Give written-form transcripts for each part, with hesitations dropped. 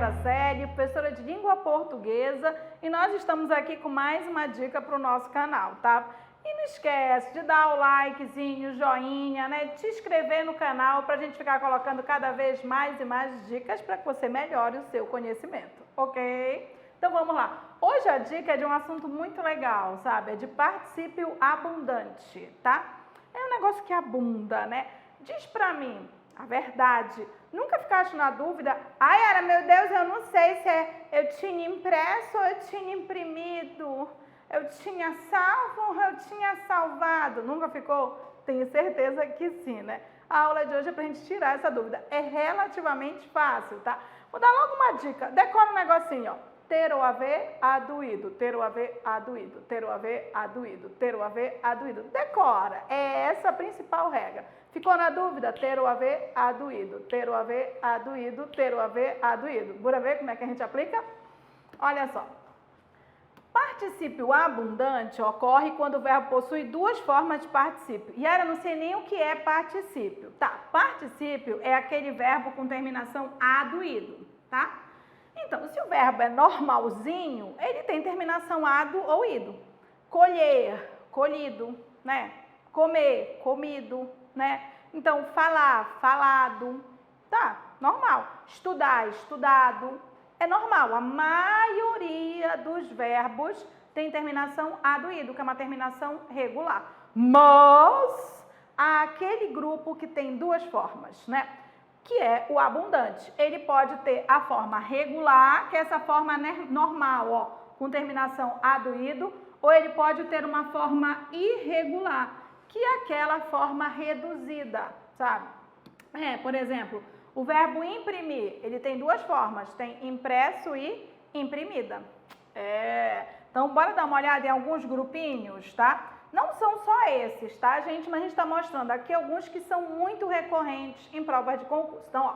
Yara Celi, professora de língua portuguesa, e nós estamos aqui com mais uma dica para o nosso canal, tá? E não esquece de dar o likezinho, joinha, né? Te inscrever no canal para a gente ficar colocando cada vez mais e mais dicas para que você melhore o seu conhecimento, ok? Então vamos lá. Hoje a dica é de um assunto muito legal, sabe? É de particípio abundante, tá? É um negócio que abunda, né? Diz pra mim a verdade. Nunca ficaste na dúvida? Ai, Yara, meu Deus, eu não sei se eu tinha impresso ou eu tinha imprimido. Eu tinha salvo ou eu tinha salvado? Nunca ficou? Tenho certeza que sim, né? A aula de hoje é pra gente tirar essa dúvida. É relativamente fácil, tá? Vou dar logo uma dica. Decora um negocinho, ó. Ter ou haver, aduído. Ter ou haver, aduído. Ter ou haver, aduído. Ter ou haver, aduído. Decora. É essa a principal regra. Ficou na dúvida? Ter ou haver, aduído. Ter ou haver, aduído. Ter ou haver, aduído. Bora ver como é que a gente aplica? Olha só. Particípio abundante ocorre quando o verbo possui duas formas de particípio. E era, não sei nem o que é particípio. Tá, particípio é aquele verbo com terminação aduído, tá? Então, se o verbo é normalzinho, ele tem terminação ado ou ido. Colher, colhido, né? Comer, comido, né? Então, falar, falado, tá? Normal. Estudar, estudado. É normal, a maioria dos verbos tem terminação aduído, que é uma terminação regular. Mas há aquele grupo que tem duas formas, né? Que é o abundante. Ele pode ter a forma regular, que é essa forma normal, ó, com terminação aduído, ou ele pode ter uma forma irregular, que é aquela forma reduzida, sabe? Por exemplo, o verbo imprimir, ele tem duas formas, tem impresso e imprimida. Então, bora dar uma olhada em alguns grupinhos, tá? Não são só esses, tá, gente? Mas a gente está mostrando aqui alguns que são muito recorrentes em provas de concurso. Então, ó,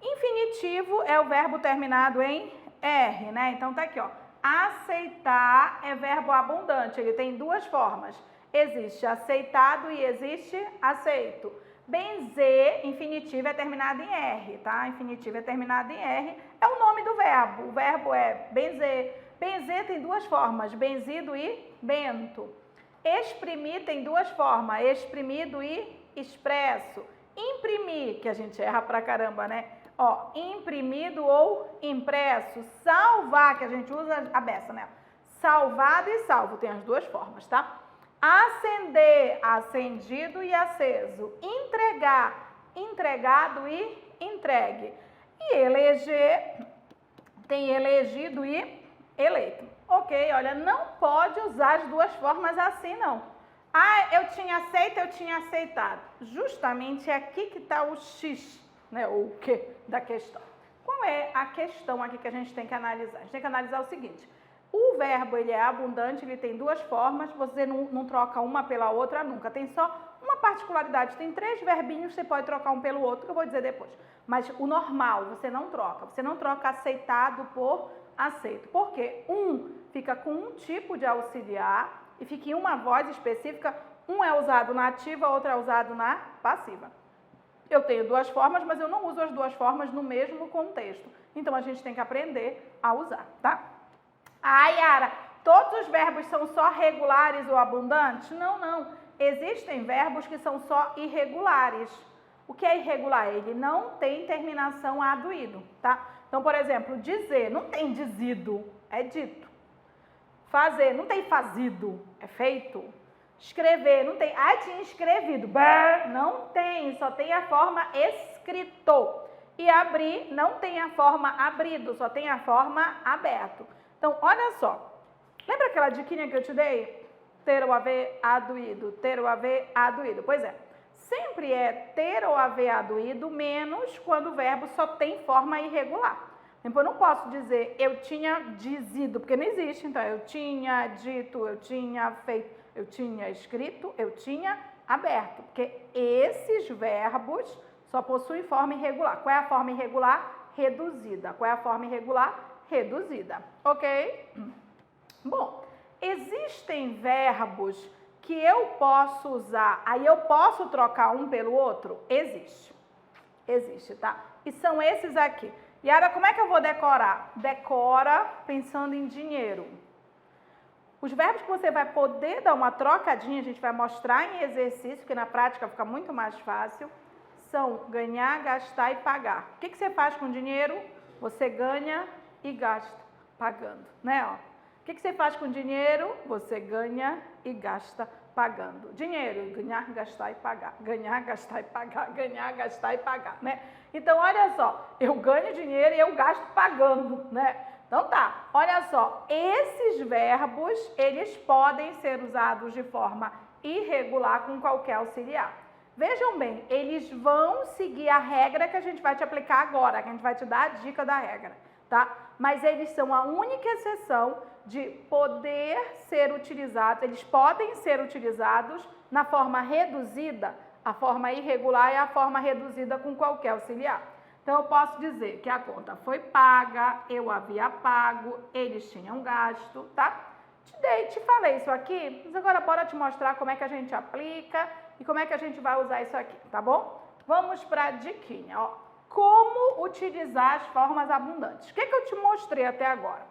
infinitivo é o verbo terminado em R, né? Então, tá aqui, ó. Aceitar é verbo abundante, ele tem duas formas. Existe aceitado e existe aceito. Benzer, infinitivo, é terminado em R, tá? Infinitivo é terminado em R, é o nome do verbo. O verbo é benzer. Benzer tem duas formas, benzido e bento. Exprimir tem duas formas, exprimido e expresso. Imprimir, que a gente erra pra caramba, né? Ó, imprimido ou impresso. Salvar, que a gente usa a beça, né? Salvado e salvo, tem as duas formas, tá? Acender, acendido e aceso. Entregar, entregado e entregue. E eleger, tem elegido e eleito. Ok, olha, não pode usar as duas formas assim, não. Ah, eu tinha aceito, eu tinha aceitado. Justamente é aqui que está o X, né, ou o que da questão. Qual é a questão aqui que a gente tem que analisar? A gente tem que analisar o seguinte. O verbo, ele é abundante, ele tem duas formas, você não troca uma pela outra nunca. Tem só uma particularidade, tem três verbinhos, você pode trocar um pelo outro, que eu vou dizer depois. Mas o normal, você não troca aceitado por aceito. Porque um fica com um tipo de auxiliar e fica em uma voz específica, um é usado na ativa, outro é usado na passiva. Eu tenho duas formas, mas eu não uso as duas formas no mesmo contexto. Então, a gente tem que aprender a usar, tá? Ah, Yara, todos os verbos são só regulares ou abundantes? Não, não. Existem verbos que são só irregulares. O que é irregular? Ele não tem terminação aduído, tá? Então, por exemplo, dizer, não tem dizido, é dito. Fazer, não tem fazido, é feito. Escrever, não tem, tinha escrevido, não tem, só tem a forma escrito. E abrir, não tem a forma abrido, só tem a forma aberto. Então, olha só, lembra aquela diquinha que eu te dei? Ter ou haver aduído, ter ou haver aduído. Pois é, sempre é ter ou haver aduído, menos quando o verbo só tem forma irregular. Então, eu não posso dizer eu tinha dizido, porque não existe. Então, eu tinha dito, eu tinha feito, eu tinha escrito, eu tinha aberto. Porque esses verbos só possuem forma irregular. Qual é a forma irregular? Reduzida. Qual é a forma irregular? Reduzida, ok? Bom, existem verbos que eu posso usar, aí eu posso trocar um pelo outro? Existe, tá? E são esses aqui. Yara, como é que eu vou decorar? Decora pensando em dinheiro. Os verbos que você vai poder dar uma trocadinha, a gente vai mostrar em exercício, que na prática fica muito mais fácil, são ganhar, gastar e pagar. O que você faz com dinheiro? Você ganha e gasta pagando, né? Ó. O que você faz com dinheiro? Você ganha e gasta pagando. Dinheiro, ganhar, gastar e pagar. Ganhar, gastar e pagar. Ganhar, gastar e pagar, né? Então, olha só, eu ganho dinheiro e eu gasto pagando, né? Então tá, olha só, esses verbos, eles podem ser usados de forma irregular com qualquer auxiliar. Vejam bem, eles vão seguir a regra que a gente vai te aplicar agora, que a gente vai te dar a dica da regra, tá? Mas eles são a única exceção de poder ser utilizados, eles podem ser utilizados na forma reduzida, a forma irregular é a forma reduzida com qualquer auxiliar. Então, eu posso dizer que a conta foi paga, eu havia pago, eles tinham gasto, tá? Te falei isso aqui, mas agora bora te mostrar como é que a gente aplica e como é que a gente vai usar isso aqui, tá bom? Vamos para a diquinha, ó. Como utilizar as formas abundantes. O que eu te mostrei até agora?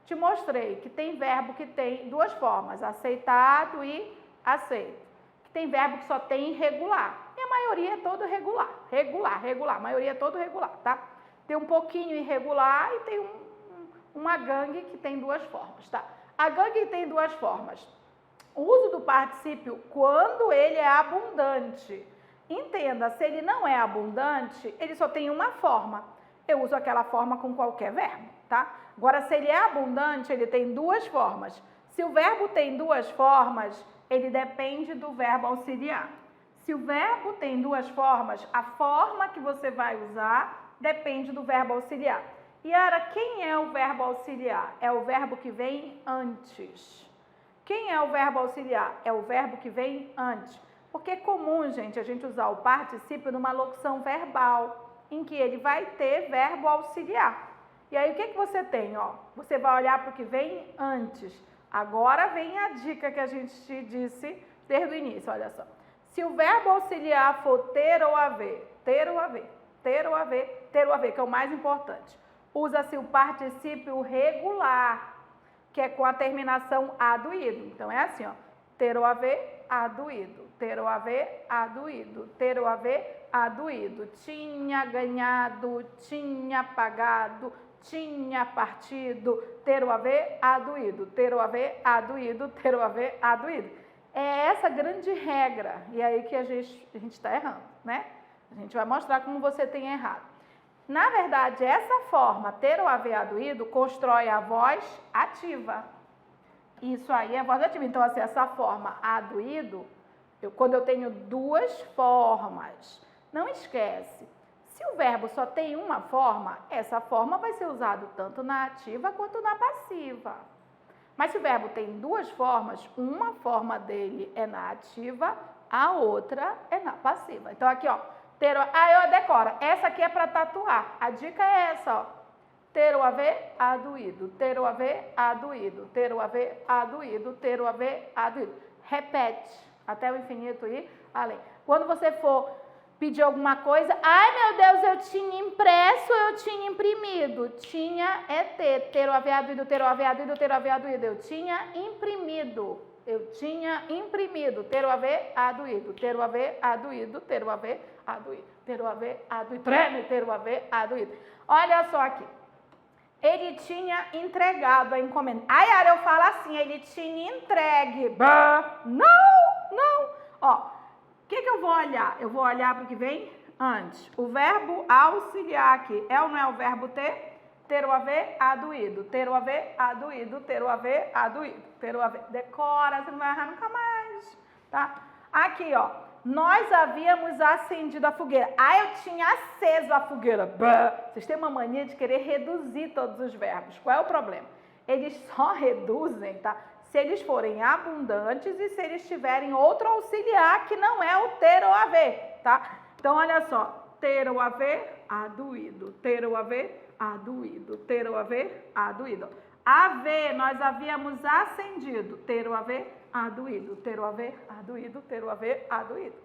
Te mostrei que tem verbo que tem duas formas, aceitado e aceito. Que tem verbo que só tem irregular. E a maioria é todo regular. Regular. A maioria é todo regular, tá? Tem um pouquinho irregular e tem uma gangue que tem duas formas, tá? A gangue tem duas formas. O uso do particípio quando ele é abundante. Entenda, se ele não é abundante, ele só tem uma forma. Eu uso aquela forma com qualquer verbo, tá? Agora, se ele é abundante, ele tem duas formas. Se o verbo tem duas formas, ele depende do verbo auxiliar. Se o verbo tem duas formas, a forma que você vai usar depende do verbo auxiliar. Yara, quem é o verbo auxiliar? É o verbo que vem antes. Quem é o verbo auxiliar? É o verbo que vem antes. Porque é comum, gente, a gente usar o particípio numa locução verbal, em que ele vai ter verbo auxiliar. E aí, o que você tem? Ó? Você vai olhar para o que vem antes. Agora vem a dica que a gente te disse desde o início, olha só. Se o verbo auxiliar for ter ou haver, ter ou haver, ter ou haver, ter ou haver, que é o mais importante, usa-se o particípio regular, que é com a terminação aduído. Então, é assim, ó, ter ou haver, aduído, ter ou haver, aduído, ter ou haver, aduído. Tinha ganhado, tinha pagado, tinha partido, ter ou haver, aduído, ter ou haver, aduído, ter ou haver, aduído. É essa grande regra, e é aí que a gente está errando, né? A gente vai mostrar como você tem errado. Na verdade, essa forma, ter ou haver aduído, constrói a voz ativa. Isso aí é voz ativa. Então, assim, essa forma aduído, quando eu tenho duas formas, não esquece. Se o verbo só tem uma forma, essa forma vai ser usada tanto na ativa quanto na passiva. Mas se o verbo tem duas formas, uma forma dele é na ativa, a outra é na passiva. Então, aqui, ó, ter, eu decoro. Essa aqui é para tatuar. A dica é essa, ó. Ter ou haver, aduído. Ter ou haver, aduído. Ter ou haver, aduído. Ter ou haver, aduído. Repete até o infinito e além. Quando você for pedir alguma coisa, ai meu Deus, eu tinha impresso, eu tinha imprimido. Tinha é ter. Ter ou haver, aduído. Ter ou haver, aduído. Ter ou haver, aduído. Eu tinha imprimido. Eu tinha imprimido. Ter ou haver, aduído. Ter ou haver, aduído. Ter ou haver, aduído. Ter ou haver, aduído. Treme, ter ou haver, aduído. Olha só aqui. Ele tinha entregado a encomenda. Ai, Yara, eu falo assim, ele tinha entregue. Bah, não. Ó, o que eu vou olhar? Eu vou olhar para o que vem antes. O verbo auxiliar aqui é ou não é o verbo ter? Ter ou haver, aduído. Ter ou haver, aduído. Ter ou haver, aduído. Ter ou haver. Decora, você não vai errar nunca mais, tá? Aqui, ó. Nós havíamos acendido a fogueira. Ah, eu tinha aceso a fogueira. Bah. Vocês têm uma mania de querer reduzir todos os verbos. Qual é o problema? Eles só reduzem, tá? Se eles forem abundantes e se eles tiverem outro auxiliar que não é o ter ou haver, tá? Então, olha só. Ter ou haver, aduído. Ter ou haver, aduído. Ter ou haver, aduído. Haver, nós havíamos acendido. Ter ou haver, aduído. Ter ou haver, aduído. Ter ou haver, aduído.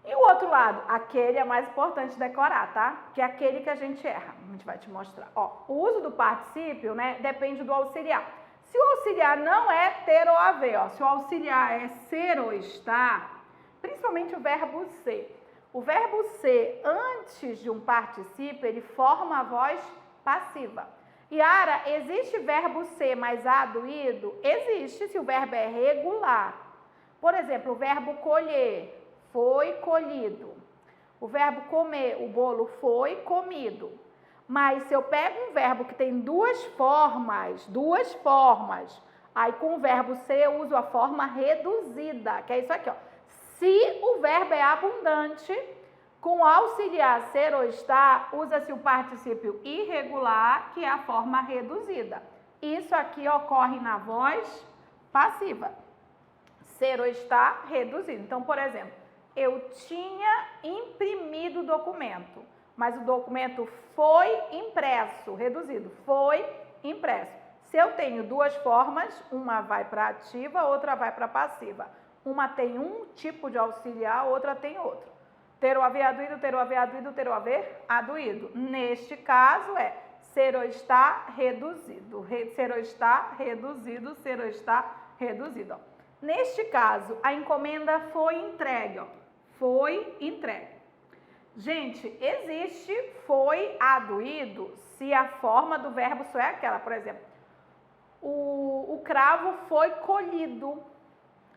E o outro lado, aquele é mais importante decorar, tá? Que é aquele que a gente erra. A gente vai te mostrar. Ó, o uso do particípio, né, depende do auxiliar. Se o auxiliar não é ter ou haver, ó, se o auxiliar é ser ou estar, principalmente o verbo ser. O verbo ser, antes de um particípio, ele forma a voz passiva. Yara, existe verbo ser mais aduído? Existe, se o verbo é regular. Por exemplo, o verbo colher, foi colhido. O verbo comer, o bolo foi comido. Mas se eu pego um verbo que tem duas formas, aí com o verbo ser eu uso a forma reduzida, que é isso aqui, ó. Se o verbo é abundante, com auxiliar ser ou estar, usa-se o particípio irregular, que é a forma reduzida. Isso aqui ocorre na voz passiva. Ser ou estar, reduzido. Então, por exemplo, eu tinha imprimido o documento, mas o documento foi impresso, reduzido, foi impresso. Se eu tenho duas formas, uma vai para ativa, outra vai para passiva. Uma tem um tipo de auxiliar, outra tem outro. Ter ou haver aduído, ter ou haver aduído, ter ou haver aduído. Neste caso é ser ou estar reduzido. Ser ou estar reduzido, ser ou estar reduzido. Ó. Neste caso, a encomenda foi entregue. Ó. Foi entregue. Gente, existe foi aduído se a forma do verbo só é aquela. Por exemplo, o cravo foi colhido.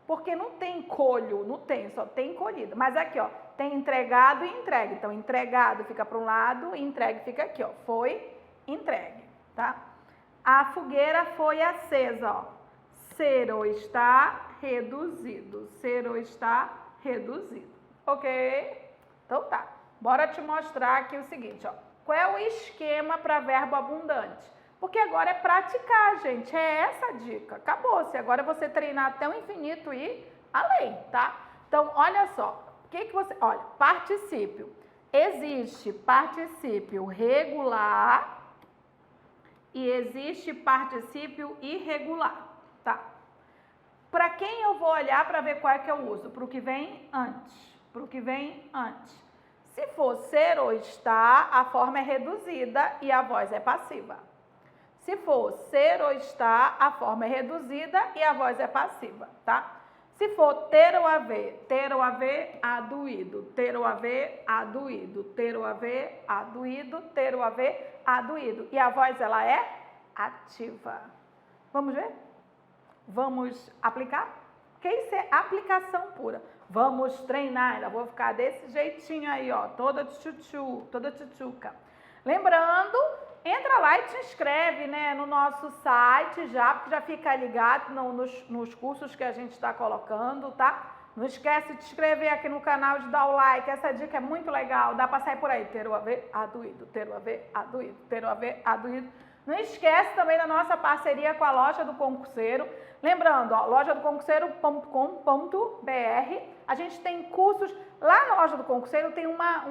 Porque não tem colho, não tem, só tem colhido. Mas aqui, ó, tem entregado e entregue. Então, entregado fica para um lado e entregue fica aqui, ó. Foi entregue, tá? A fogueira foi acesa, ó. Ser ou está reduzido. Ser ou está reduzido. Ok? Então, tá. Bora te mostrar aqui o seguinte, ó. Qual é o esquema para verbo abundante? Porque agora é praticar, gente. É essa a dica. Acabou-se. Agora é você treinar até o infinito e além, tá? Então, olha só. O que você... Olha, particípio. Existe particípio regular e existe particípio irregular, tá? Para quem eu vou olhar para ver qual é que eu uso? Para o que vem antes. Para o que vem antes. Se for ser ou estar, a forma é reduzida e a voz é passiva. Se for ser ou estar, a forma é reduzida e a voz é passiva, tá? Se for ter ou haver, aduído, ter ou haver, aduído, ter ou haver, aduído, ter ou haver, aduído. E a voz, ela é ativa. Vamos ver? Vamos aplicar? Porque isso é aplicação pura. Vamos treinar, ainda vou ficar desse jeitinho aí, ó, toda tchutchuca. Lembrando, entra lá e te inscreve, né, no nosso site já, porque já fica ligado nos cursos que a gente está colocando, tá? Não esquece de te inscrever aqui no canal, de dar o like, essa dica é muito legal, dá para sair por aí, ter ou haver, aduído, ter ou haver, aduído, ter ou haver, aduído. Não esquece também da nossa parceria com a Loja do Concurseiro. Lembrando, ó, lojadoconcurseiro.com.br. A gente tem cursos, lá na Loja do Concurseiro tem uma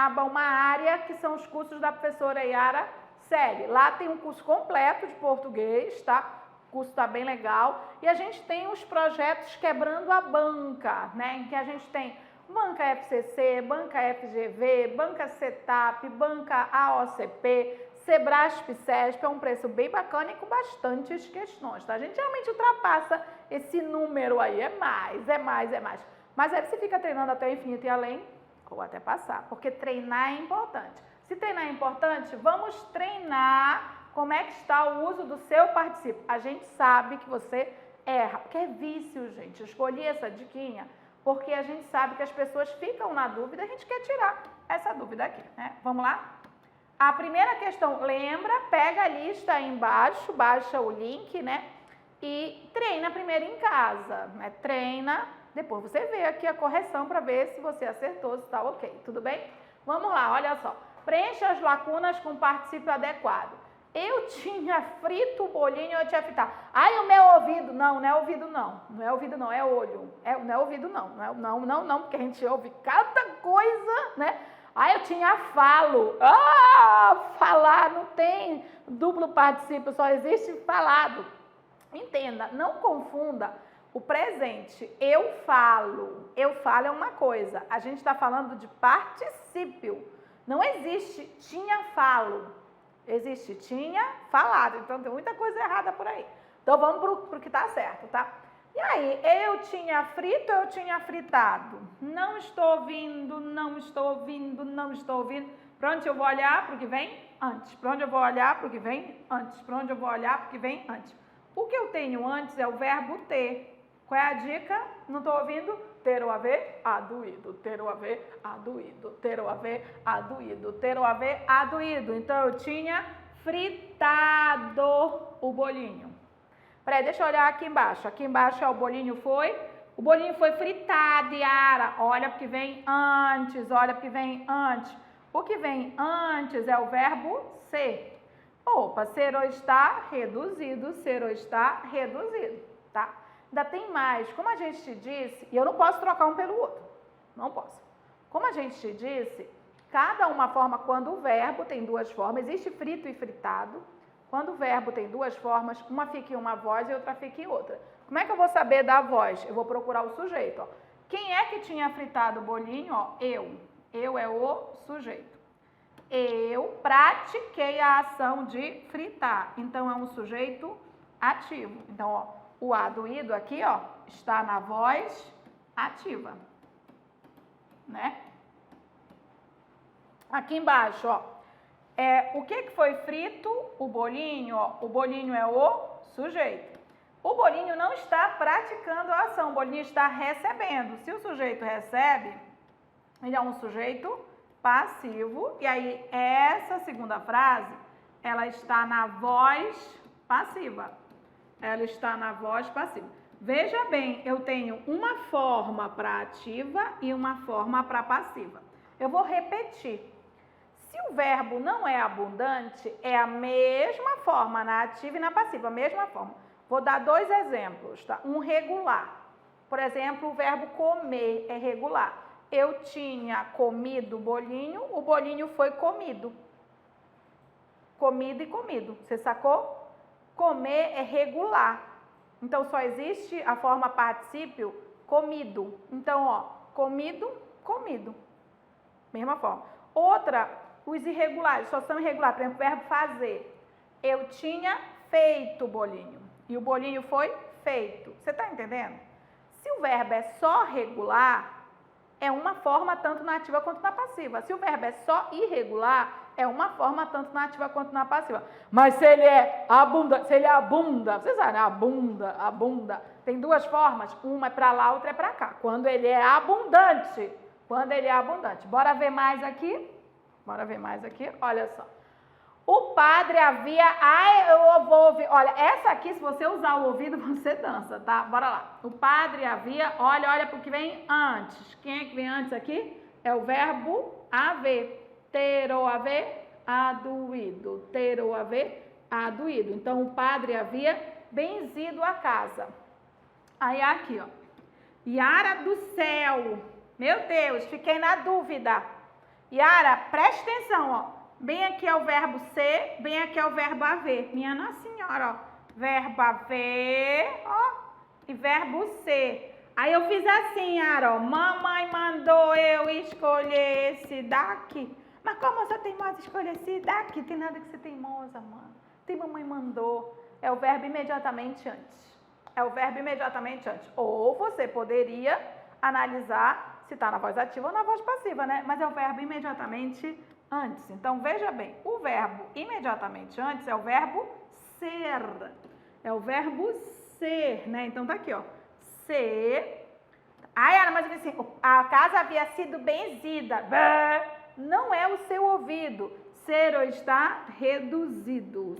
aba, uma área que são os cursos da professora Yara Selle. Lá tem um curso completo de português, tá? O curso tá bem legal. E a gente tem os projetos Quebrando a Banca, né? Em que a gente tem Banca FCC, Banca FGV, Banca CETAP, Banca AOCP, Sebrasp, CESP, é um preço bem bacana e com bastantes questões, tá? A gente realmente ultrapassa esse número aí, é mais. Mas aí você fica treinando até o infinito e além, ou até passar, porque treinar é importante. Se treinar é importante, vamos treinar como é que está o uso do seu particípio. A gente sabe que você erra, porque é vício, gente. Eu escolhi essa diquinha porque a gente sabe que as pessoas ficam na dúvida, a gente quer tirar essa dúvida aqui, né? Vamos lá? A primeira questão, lembra, pega a lista aí embaixo, baixa o link, né? E treina primeiro em casa, né? Treina, depois você vê aqui a correção para ver se você acertou, se está ok, tudo bem? Vamos lá, olha só. Preencha as lacunas com particípio adequado. Eu tinha frito o bolinho, eu tinha fritado. Ai, o meu ouvido. Não, não é ouvido não. Não é ouvido não, é olho. Não é ouvido não. Não, porque a gente ouve cada coisa, né? Ah, eu tinha falo. Falar não tem duplo particípio, só existe falado. Entenda, não confunda O presente, eu falo. Eu falo é uma coisa. A gente está falando de particípio. Não existe tinha falo. Existe tinha falado. Então tem muita coisa errada por aí. Então vamos para o que está certo, tá? E aí, eu tinha frito, eu tinha fritado. Não estou ouvindo, não estou ouvindo, não estou ouvindo. Para onde eu vou olhar? Para o que vem antes. Para onde eu vou olhar? Para o que vem antes. Para onde eu vou olhar? Para o que vem antes. O que eu tenho antes é o verbo ter. Qual é a dica? Não estou ouvindo? Ter ou haver? Aduído. Ter ou haver? Aduído. Ter ou haver? Aduído. Ter ou haver? Aduído. Então, eu tinha fritado o bolinho. Peraí, deixa eu olhar aqui embaixo. Aqui embaixo o bolinho foi fritado, Yara. Olha porque vem antes, olha porque vem antes. O que vem antes é o verbo ser. Opa, ser ou está reduzido, ser ou está reduzido, tá? Ainda tem mais. Como a gente te disse, e eu não posso trocar um pelo outro. Não posso. Como a gente te disse, cada uma forma, quando o verbo tem duas formas, existe frito e fritado. Quando o verbo tem duas formas, uma fica em uma voz e outra fica em outra. Como é que eu vou saber da voz? Eu vou procurar o sujeito. Ó. Quem é que tinha fritado o bolinho? Ó, eu. Eu é o sujeito. Eu pratiquei a ação de fritar. Então, é um sujeito ativo. Então, ó, o aduído aqui, ó, está na voz ativa. Né? Aqui embaixo, ó. O que foi frito? O bolinho, ó. O bolinho é o sujeito. O bolinho não está praticando a ação, o bolinho está recebendo. Se o sujeito recebe, ele é um sujeito passivo. E aí, essa segunda frase, ela está na voz passiva. Ela está na voz passiva. Veja bem, eu tenho uma forma para ativa e uma forma para passiva. Eu vou repetir. Se o verbo não é abundante, é a mesma forma na ativa e na passiva, a mesma forma. Vou dar dois exemplos, tá? Um regular. Por exemplo, o verbo comer é regular. Eu tinha comido o bolinho foi comido. Comido e comido. Você sacou? Comer é regular. Então, só existe a forma particípio comido. Então, ó, comido, comido. Mesma forma. Outra, os irregulares, só são irregulares. Por exemplo, o verbo fazer. Eu tinha feito o bolinho. E o bolinho foi feito. Você está entendendo? Se o verbo é só regular, é uma forma tanto na ativa quanto na passiva. Se o verbo é só irregular, é uma forma tanto na ativa quanto na passiva. Mas se ele é abunda, vocês sabem, né? Abunda. Tem duas formas, uma é para lá, outra é para cá. Quando ele é abundante. Bora ver mais aqui? Olha só. O padre havia... eu vou ouvir. Olha, essa aqui, se você usar o ouvido, você dança, tá? Bora lá. O padre havia... Olha para o que vem antes. Quem é que vem antes aqui? É o verbo haver. Ter ou haver, aduído. Ter ou haver, aduído. Então, o padre havia benzido a casa. Aí, aqui, ó. Yara do céu. Meu Deus, fiquei na dúvida. Yara, preste atenção, ó. Bem aqui é o verbo ser, bem aqui é o verbo haver. Minha Nossa Senhora, ó. Verbo haver, ó. E verbo ser. Aí eu fiz assim, Yara, ó. Mamãe mandou eu escolher esse daqui. Mas como eu sou teimosa escolher esse daqui? Tem nada que ser teimosa, mano. Tem mamãe mandou. É o verbo imediatamente antes. Ou você poderia analisar se está na voz ativa ou na voz passiva, né? Mas é o verbo imediatamente antes. Então, veja bem, o verbo imediatamente antes é o verbo ser. Né? Então, tá aqui, ó. Ser. Ana, mas assim, a casa havia sido benzida. Não é o seu ouvido. Ser ou está reduzido.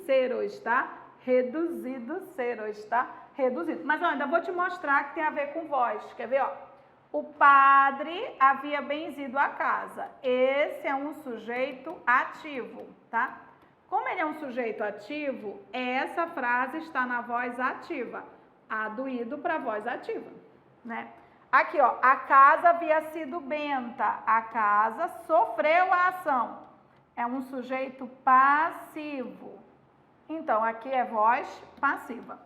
Mas, ó, ainda vou te mostrar que tem a ver com voz. Quer ver, ó? O padre havia benzido a casa. Esse é um sujeito ativo, tá? Como ele é um sujeito ativo, essa frase está na voz ativa. Aduído para voz ativa, né? Aqui, ó, a casa havia sido benta. A casa sofreu a ação. É um sujeito passivo. Então, aqui é voz passiva.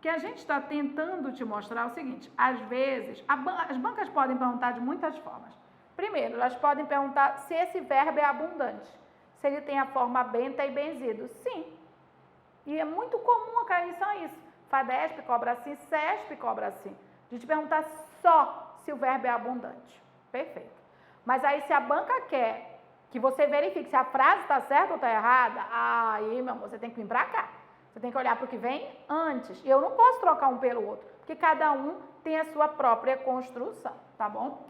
que a gente está tentando te mostrar o seguinte, às vezes, as bancas podem perguntar de muitas formas. Primeiro, elas podem perguntar se esse verbo é abundante, se ele tem a forma benta e benzido. Sim, e é muito comum cair só isso. FADESP cobra assim, CESP cobra assim. De te perguntar só se o verbo é abundante. Perfeito. Mas aí se a banca quer que você verifique se a frase está certa ou está errada, aí, meu amor, você tem que vir para cá. Você tem que olhar para o que vem antes. Eu não posso trocar um pelo outro, porque cada um tem a sua própria construção, tá bom?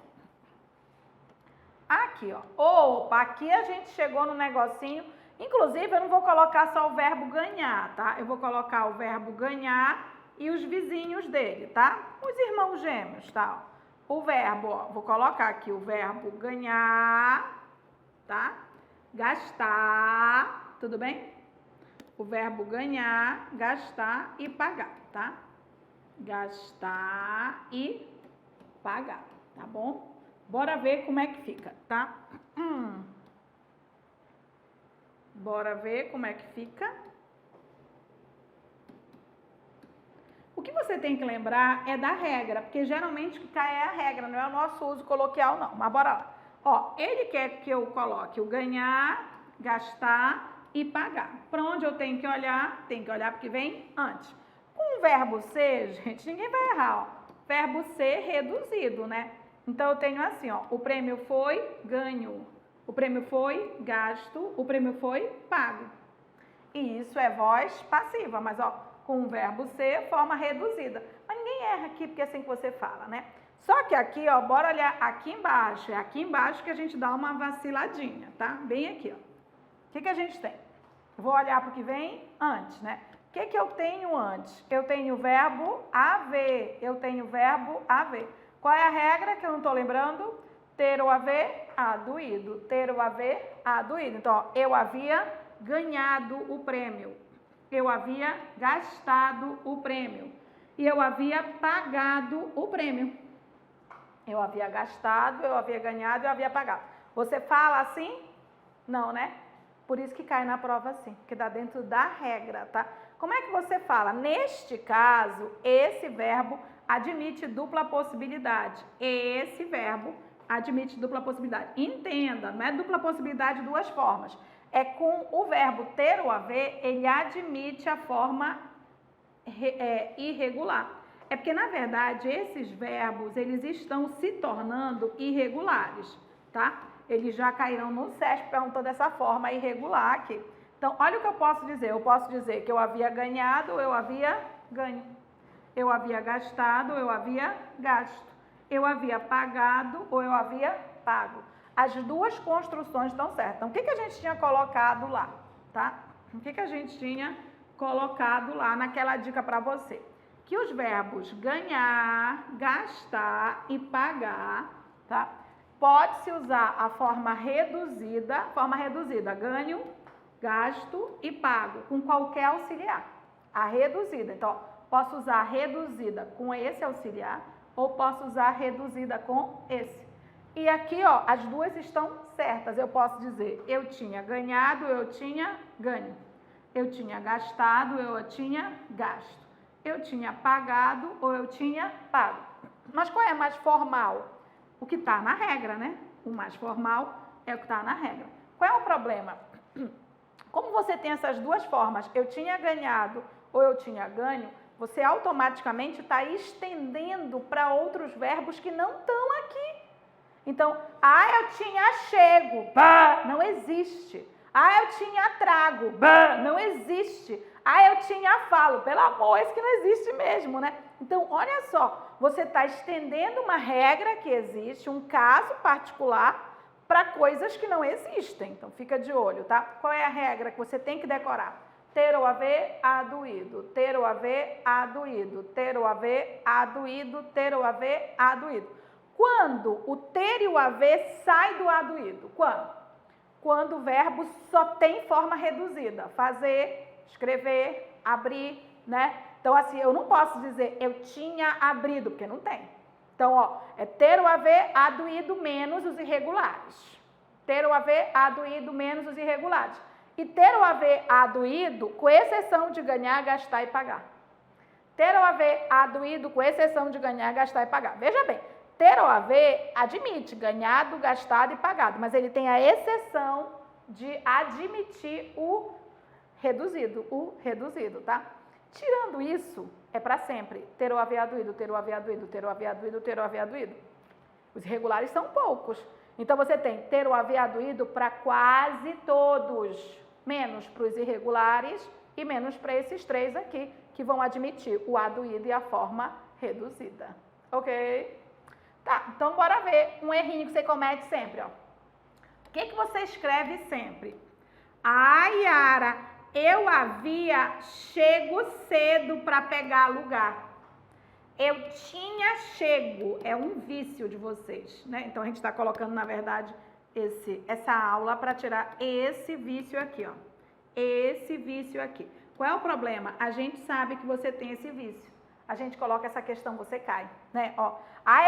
Aqui, ó. Opa, aqui a gente chegou no negocinho. Inclusive, eu não vou colocar só o verbo ganhar, tá? Eu vou colocar o verbo ganhar e os vizinhos dele, tá? Os irmãos gêmeos, tá? O verbo, ó, vou colocar aqui o verbo ganhar, tá? Gastar, tudo bem? O verbo ganhar, gastar e pagar, tá? Gastar e pagar, tá bom? Bora ver como é que fica, tá? Bora ver como é que fica. O que você tem que lembrar é da regra, porque geralmente o que cai é a regra, não é o nosso uso coloquial, não. Mas bora lá. Ó, ele quer que eu coloque o ganhar, gastar e pagar. Para onde eu tenho que olhar? Tem que olhar porque vem antes. Com o verbo ser, gente, ninguém vai errar, ó. Verbo ser reduzido, né? Então, eu tenho assim, ó, o prêmio foi ganho, o prêmio foi gasto, o prêmio foi pago. E isso é voz passiva, mas, ó, com o verbo ser, forma reduzida. Mas ninguém erra aqui, porque é assim que você fala, né? Só que aqui, ó, bora olhar aqui embaixo. É aqui embaixo que a gente dá uma vaciladinha, tá? Bem aqui, ó. O que a gente tem? Vou olhar para o que vem antes, né? O que eu tenho antes? Eu tenho o verbo haver. Eu tenho o verbo haver. Qual é a regra que eu não estou lembrando? Ter ou haver, aduído. Ter ou haver, aduído. Então, ó, eu havia ganhado o prêmio. Eu havia gastado o prêmio. E eu havia pagado o prêmio. Eu havia gastado, eu havia ganhado, eu havia pagado. Você fala assim? Não, né? Por isso que cai na prova assim, porque dá dentro da regra, tá? Como é que você fala? Neste caso, esse verbo admite dupla possibilidade. Esse verbo admite dupla possibilidade. Entenda, não é dupla possibilidade de duas formas. É com o verbo ter ou haver, ele admite a forma irregular. É porque, na verdade, esses verbos, eles estão se tornando irregulares, tá? Eles já caíram no CESP perguntando dessa forma irregular aqui. Então, olha o que eu posso dizer. Eu posso dizer que eu havia ganhado, eu havia ganho. Eu havia gastado, eu havia gasto. Eu havia pagado ou eu havia pago. As duas construções estão certas. Então, o que a gente tinha colocado lá, tá? O que a gente tinha colocado lá naquela dica para você? Que os verbos ganhar, gastar e pagar, tá? Pode-se usar a forma reduzida, ganho, gasto e pago, com qualquer auxiliar. A reduzida, então, posso usar a reduzida com esse auxiliar ou posso usar a reduzida com esse. E aqui, ó, as duas estão certas. Eu posso dizer, eu tinha ganhado, eu tinha ganho. Eu tinha gastado, eu tinha gasto. Eu tinha pagado ou eu tinha pago. Mas qual é mais formal? O que está na regra, né? O mais formal é o que está na regra. Qual é o problema? Como você tem essas duas formas, eu tinha ganhado ou eu tinha ganho, você automaticamente está estendendo para outros verbos que não estão aqui. Então, eu tinha chego, não existe. Eu tinha trago, não existe. Eu tinha falo, pelo amor, isso que não existe mesmo, né? Então, olha só, você está estendendo uma regra que existe, um caso particular, para coisas que não existem. Então, fica de olho, tá? Qual é a regra que você tem que decorar? Ter ou haver, aduído. Ter ou haver, aduído. Ter ou haver, aduído. Ter ou haver, aduído. Quando o ter e o haver sai do aduído? Quando? Quando o verbo só tem forma reduzida. Fazer, escrever, abrir, né? Então, assim, eu não posso dizer eu tinha abrido, porque não tem. Então, ó, é ter ou haver, aduído menos os irregulares. Ter ou haver, aduído menos os irregulares. E ter ou haver, aduído, com exceção de ganhar, gastar e pagar. ter ou haver aduído, com exceção de ganhar, gastar e pagar. Veja bem, ter ou haver admite ganhado, gastado e pagado, mas ele tem a exceção de admitir o reduzido, tá? Tirando isso, é para sempre. Ter ou haver aduído, ter ou haver aduído, ter ou haver aduído, ter ou haver aduído. Os irregulares são poucos. Então, você tem ter ou haver aduído para quase todos, menos para os irregulares e menos para esses três aqui, que vão admitir o aduído e a forma reduzida. Ok? Tá, então bora ver um errinho que você comete sempre, ó. O que você escreve sempre? Yara, eu havia chego cedo para pegar lugar. Eu tinha chego, é um vício de vocês, né? Então, a gente está colocando, na verdade, essa aula para tirar esse vício aqui, ó. Esse vício aqui. Qual é o problema? A gente sabe que você tem esse vício. A gente coloca essa questão, você cai, né? Ó,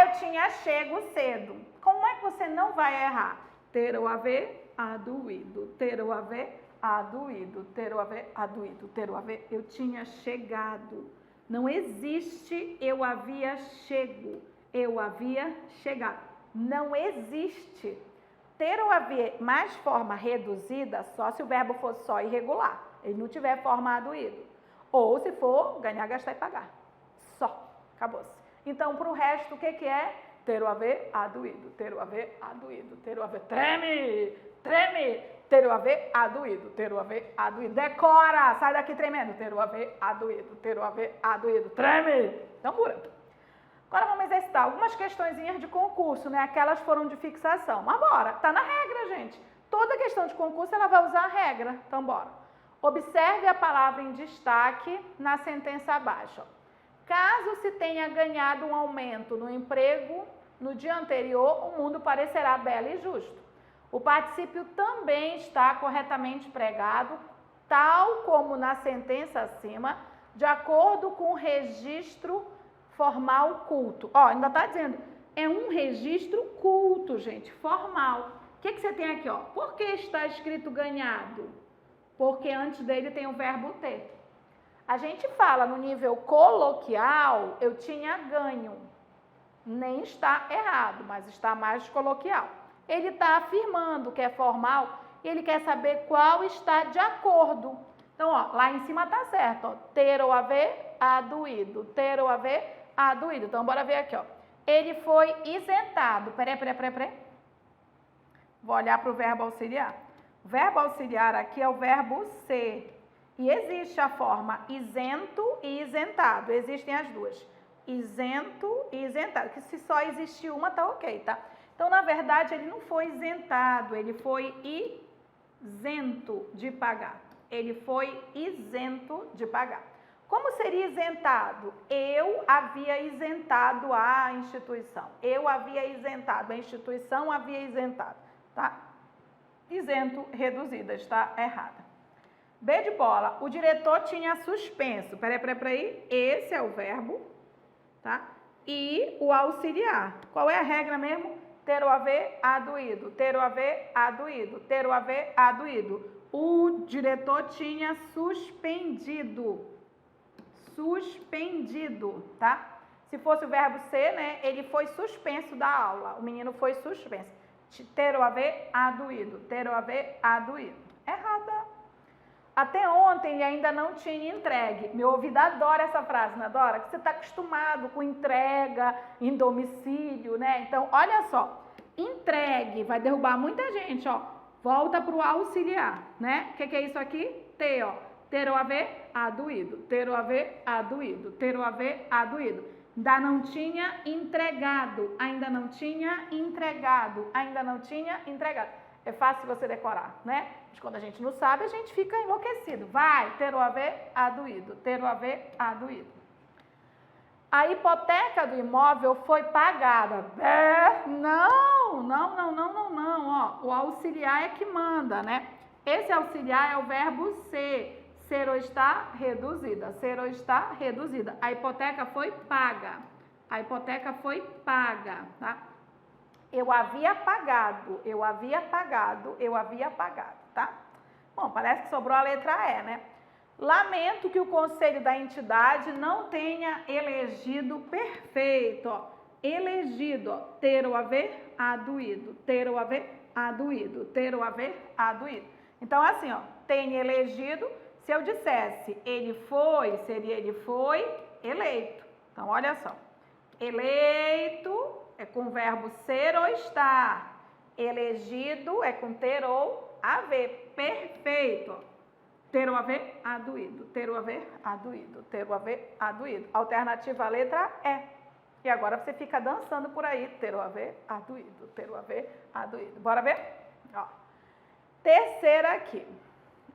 eu tinha chego cedo. Como é que você não vai errar? Ter ou haver aduído, ter ou haver aduído, ter ou haver aduído, ter ou haver eu tinha chegado. Não existe eu havia chego, eu havia chegado. Não existe. Ter ou haver mais forma reduzida só se o verbo for só irregular, ele não tiver forma aduído. Ou se for ganhar, gastar e pagar. Só. Acabou-se. Então, para o resto, o que é? Ter ou haver aduído, ter ou haver aduído, ter ou haver treme, treme, ter ou haver aduído, ter ou haver aduído. Decora, sai daqui tremendo, ter ou haver aduído, ter ou haver aduído, treme. Então, pura. Agora vamos exercitar algumas questõezinhas de concurso, né? Aquelas foram de fixação. Mas bora, tá na regra, gente. Toda questão de concurso, ela vai usar a regra. Então, bora. Observe a palavra em destaque na sentença abaixo. Caso se tenha ganhado um aumento no emprego no dia anterior, o mundo parecerá belo e justo. O particípio também está corretamente pregado, tal como na sentença acima, de acordo com o registro formal culto. Ó, ainda está dizendo, é um registro culto, gente, formal. O que você tem aqui, ó? Por que está escrito ganhado? Porque antes dele tem o verbo ter. A gente fala no nível coloquial, eu tinha ganho. Nem está errado, mas está mais coloquial. Ele está afirmando que é formal e ele quer saber qual está de acordo. Então, ó, lá em cima está certo, ó, ter ou haver aduído, ter ou haver aduído. Então, bora ver aqui, ó. Ele foi isentado. Peraí. Vou olhar para o verbo auxiliar. O verbo auxiliar aqui é o verbo ser. E existe a forma isento e isentado. Existem as duas. Isento e isentado. Que se só existir uma, tá ok, tá? Então, na verdade, ele não foi isentado, ele foi isento de pagar. Ele foi isento de pagar. Como seria isentado? Eu havia isentado a instituição. Eu havia isentado, a instituição havia isentado, tá? Isento, reduzida, está errada. B de bola, o diretor tinha suspenso. Peraí. Esse é o verbo, tá? E o auxiliar. Qual é a regra mesmo? Ter ou haver aduído, ter ou haver aduído, ter ou haver aduído. O diretor tinha suspendido. Suspendido, tá? Se fosse o verbo ser, né? Ele foi suspenso da aula. O menino foi suspenso. Ter ou haver aduído, ter ou haver aduído. Errada. Até ontem ele ainda não tinha entregue. Meu ouvido adora essa frase, não adora? Que você está acostumado com entrega em domicílio, né? Então, olha só. Entregue vai derrubar muita gente, ó. Volta para o auxiliar, né? O que é isso aqui? Ter, ó. Ter ou haver aduído. Ter ou haver aduído. Ter ou haver aduído. Ainda não tinha entregado. Ainda não tinha entregado. Ainda não tinha entregado. É fácil você decorar, né? Mas quando a gente não sabe, a gente fica enlouquecido. Vai, ter ou haver aduído, ter ou haver aduído. A hipoteca do imóvel foi pagada. Não. Ó, o auxiliar é que manda, né? Esse auxiliar é o verbo ser. Ser ou está reduzida. Ser ou está reduzida. A hipoteca foi paga. A hipoteca foi paga, tá? Eu havia pagado, eu havia pagado, eu havia pagado, tá? Bom, parece que sobrou a letra E, né? Lamento que o conselho da entidade não tenha elegido perfeito, ó. Elegido, ó, ter ou haver, aduído, ter ou haver, aduído, ter ou haver, aduído. Então, assim, ó, tem elegido, se eu dissesse ele foi, seria ele foi eleito. Então, olha só, eleito é com o verbo ser ou estar, elegido é com ter ou haver, perfeito, ó. Ter ou haver, aduído, ter ou haver, aduído, ter ou haver, aduído. Alternativa à letra E. E agora você fica dançando por aí, ter ou haver, aduído, ter ou haver, aduído. Bora ver? Ó. Terceira aqui.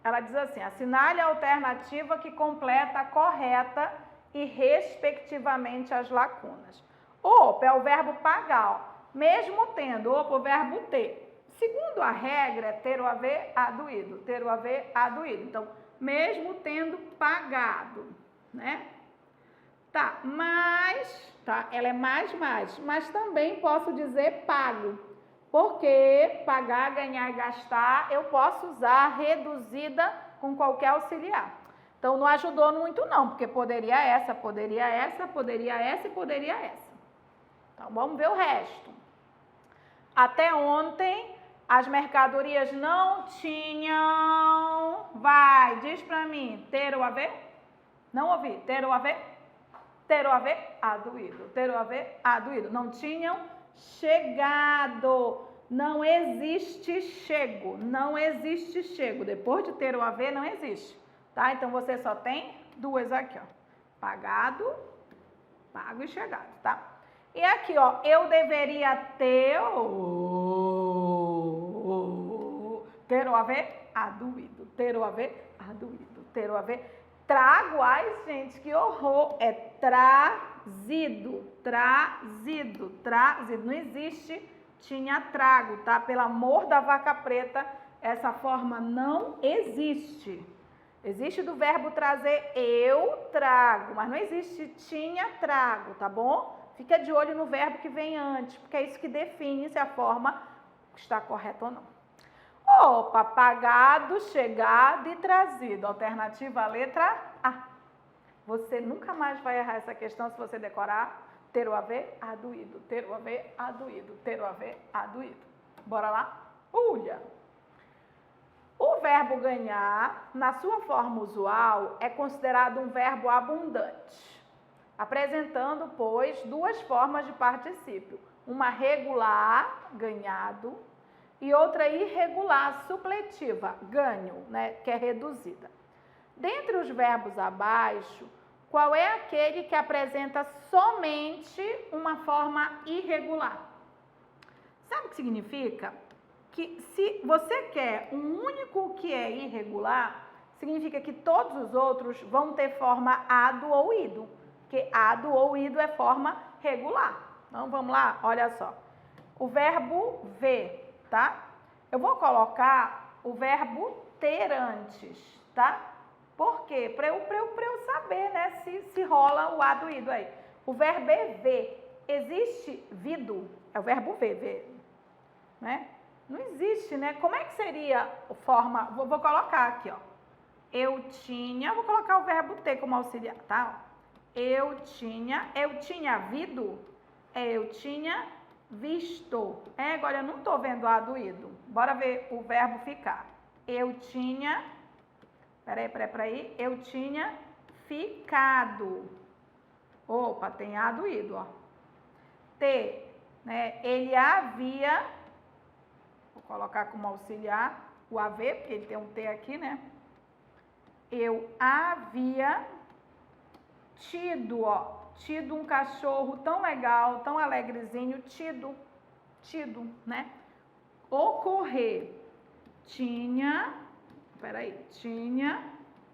Ela diz assim, assinale a alternativa que completa a correta e respectivamente as lacunas. Opa é o verbo pagar, ó. Mesmo tendo, opa o verbo ter. Segundo a regra, é ter ou haver, aduído, ter ou haver, aduído. Então, mesmo tendo pagado, né? Tá, mas, tá, ela é mais, mas também posso dizer pago, porque pagar, ganhar e gastar, eu posso usar reduzida com qualquer auxiliar. Então, não ajudou muito não, porque poderia essa, poderia essa, poderia essa e poderia essa. Então, vamos ver o resto. Até ontem, as mercadorias não tinham... Vai, diz pra mim, ter ou haver? Não ouvi, ter ou haver? Ter ou haver, aduído, ter ou haver, aduído. Não tinham chegado, não existe chego, não existe chego. Depois de ter ou haver, não existe, tá? Então, você só tem duas aqui, ó. Pagado, pago e chegado, tá? E aqui, ó, eu deveria ter, ter ou haver, aduído, ter ou haver, aduído, ter ou haver, trago, ai gente, que horror, é trazido, trazido, trazido, não existe, tinha trago, tá? Pelo amor da vaca preta, essa forma não existe. Existe do verbo trazer, eu trago, mas não existe tinha trago, tá bom? Fica de olho no verbo que vem antes, porque é isso que define se a forma está correta ou não. Opa, pagado, chegado e trazido. Alternativa a letra A. Você nunca mais vai errar essa questão se você decorar ter ou haver, aduído, ter ou haver, aduído, ter ou haver, aduído. Bora lá? Ulha. O verbo ganhar, na sua forma usual, é considerado um verbo abundante, apresentando, pois, duas formas de particípio. Uma regular, ganhado, e outra irregular, supletiva, ganho, né, que é reduzida. Dentre os verbos abaixo, qual é aquele que apresenta somente uma forma irregular? Sabe o que significa? Que se você quer um único que é irregular, significa que todos os outros vão ter forma ado ou ido, porque ado ou ido é forma regular. Então, vamos lá, olha só. O verbo ver, tá? Eu vou colocar o verbo ter antes, tá? Por quê? Para eu saber, né, se rola o ado ido aí. O verbo é ver. Existe vido? É o verbo ver, né? Não existe, né? Como é que seria a forma? Vou colocar aqui, ó. Eu tinha, vou colocar o verbo ter como auxiliar, tá? Eu tinha vido? Eu tinha visto. Agora eu não tô vendo o aduído. Bora ver o verbo ficar. Eu tinha, peraí. Eu tinha ficado. Opa, tem aduído, ó. Ter, né? Ele havia, vou colocar como auxiliar o haver, porque ele tem um T aqui, né? Eu havia tido, ó. Tido um cachorro tão legal, tão alegrezinho, tido, né? Ocorrer, tinha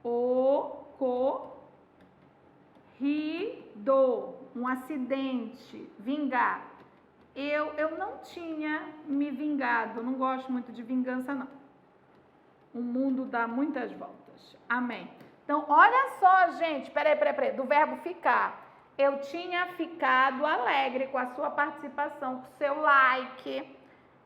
ocorrido, um acidente, vingar. Eu não tinha me vingado, não gosto muito de vingança, não. O mundo dá muitas voltas. Amém. Então, olha só, gente, peraí, do verbo ficar. Eu tinha ficado alegre com a sua participação, com o seu like.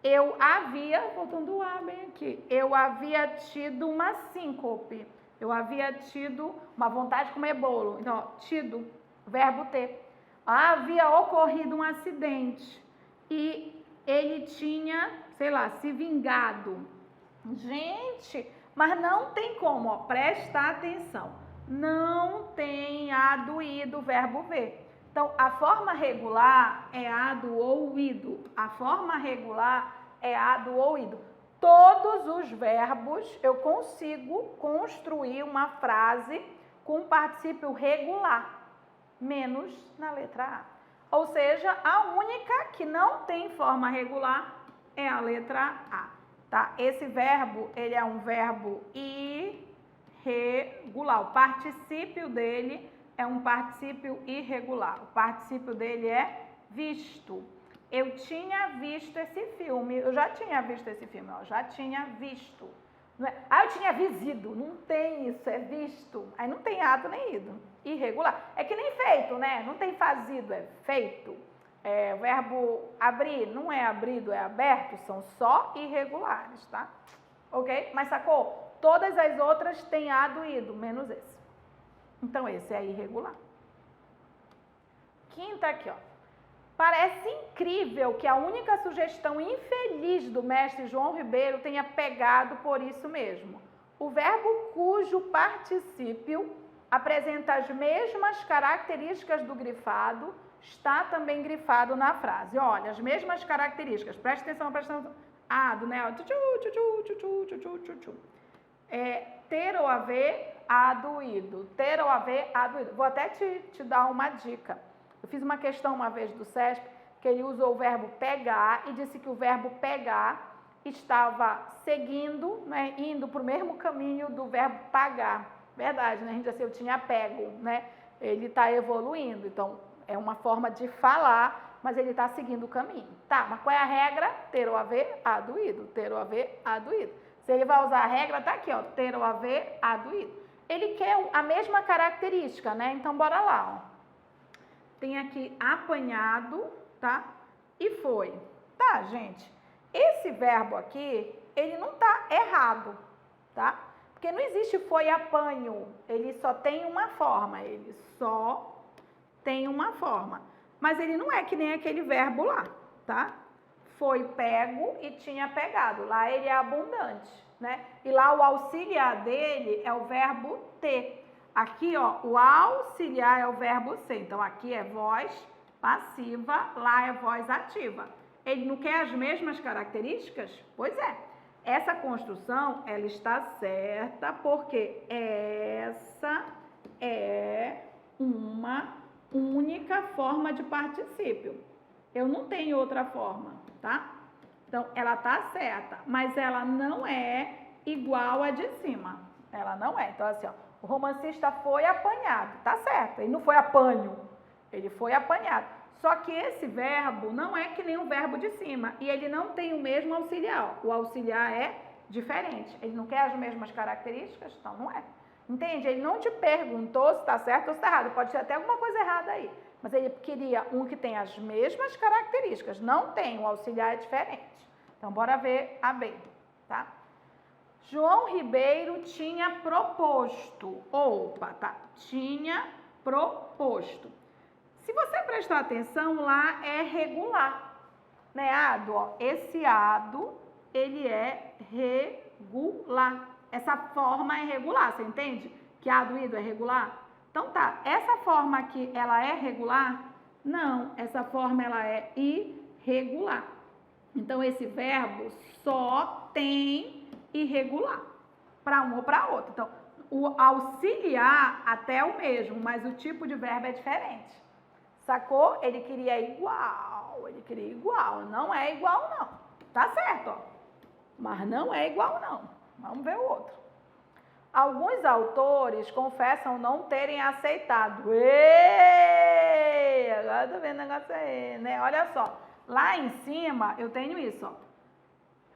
Eu havia, voltando o A bem aqui, eu havia tido uma síncope. Eu havia tido uma vontade de comer bolo. Então, ó, tido, verbo ter. Havia ocorrido um acidente e ele tinha, sei lá, se vingado. Gente, mas não tem como, ó, prestar atenção. Não tem aduído o verbo ver. Então, a forma regular é ado ou ido. A forma regular é ado ou ido. Todos os verbos eu consigo construir uma frase com particípio regular, menos na letra A. Ou seja, a única que não tem forma regular é a letra A, tá? Esse verbo, ele é um verbo irregular. O particípio dele é um particípio irregular. O particípio dele é visto. Eu tinha visto esse filme. Eu já tinha visto esse filme, ó. Já tinha visto. Não é? Eu tinha visido. Não tem isso, é visto. Aí não tem ato nem ido. Irregular. É que nem feito, né? Não tem fazido, é feito. É, o verbo abrir não é abrido, é aberto. São só irregulares, tá? Ok? Mas sacou? Todas as outras têm ado e ido, menos esse. Então esse é irregular. Quinta aqui, ó. Parece incrível que a única sugestão infeliz do mestre João Ribeiro tenha pegado por isso mesmo. O verbo cujo particípio apresenta as mesmas características do grifado está também grifado na frase. Olha, as mesmas características. Presta atenção, presta atenção. Ado, né? Ter ou haver, aduído. Ter ou haver, aduído. Vou até te dar uma dica. Eu fiz uma questão uma vez do SESP, que ele usou o verbo pegar e disse que o verbo pegar estava seguindo, né, indo para o mesmo caminho do verbo pagar. Verdade, né? A gente disse, eu tinha pego, né? Ele está evoluindo, então é uma forma de falar, mas ele está seguindo o caminho. Tá, mas qual é a regra? Ter ou haver, aduído. Ter ou haver, aduído. Se ele vai usar a regra, tá aqui, ó, ter ou haver, aduído. Ele quer a mesma característica, né? Então, bora lá, ó. Tem aqui apanhado, tá? E foi. Tá, gente? Esse verbo aqui, ele não tá errado, tá? Porque não existe foi apanho. Ele só tem uma forma. Ele só tem uma forma. Mas ele não é que nem aquele verbo lá, tá? Foi pego e tinha pegado. Lá ele é abundante, né? E lá o auxiliar dele é o verbo ter. Aqui, ó, o auxiliar é o verbo ser. Então, aqui é voz passiva, lá é voz ativa. Ele não quer as mesmas características? Pois é. Essa construção, ela está certa porque essa é uma única forma de particípio. Eu não tenho outra forma, tá? Então, ela está certa, mas ela não é igual a de cima. Ela não é. Então, assim, ó. O romancista foi apanhado, tá certo, ele não foi apanho, ele foi apanhado. Só que esse verbo não é que nem o verbo de cima e ele não tem o mesmo auxiliar. O auxiliar é diferente, ele não quer as mesmas características, então não é. Entende? Ele não te perguntou se está certo ou se está errado, pode ter até alguma coisa errada aí, mas ele queria um que tem as mesmas características, não tem, o auxiliar é diferente. Então, bora ver a B, tá? João Ribeiro tinha proposto. Opa, tá? Tinha proposto. Se você prestar atenção, lá é regular. Né, ado? Ó, esse ado, ele é regular. Essa forma é regular, você entende? Que ado, ido é regular? Então tá, essa forma aqui, ela é regular? Não, essa forma ela é irregular. Então, esse verbo só tem irregular, para um ou para outro. Então, o auxiliar até é o mesmo, mas o tipo de verbo é diferente. Sacou? Ele queria igual, não é igual não. Tá certo, ó. Mas não é igual não. Vamos ver o outro. Alguns autores confessam não terem aceitado. Ei, agora eu tô vendo o negócio aí, né? Olha só, lá em cima eu tenho isso, ó.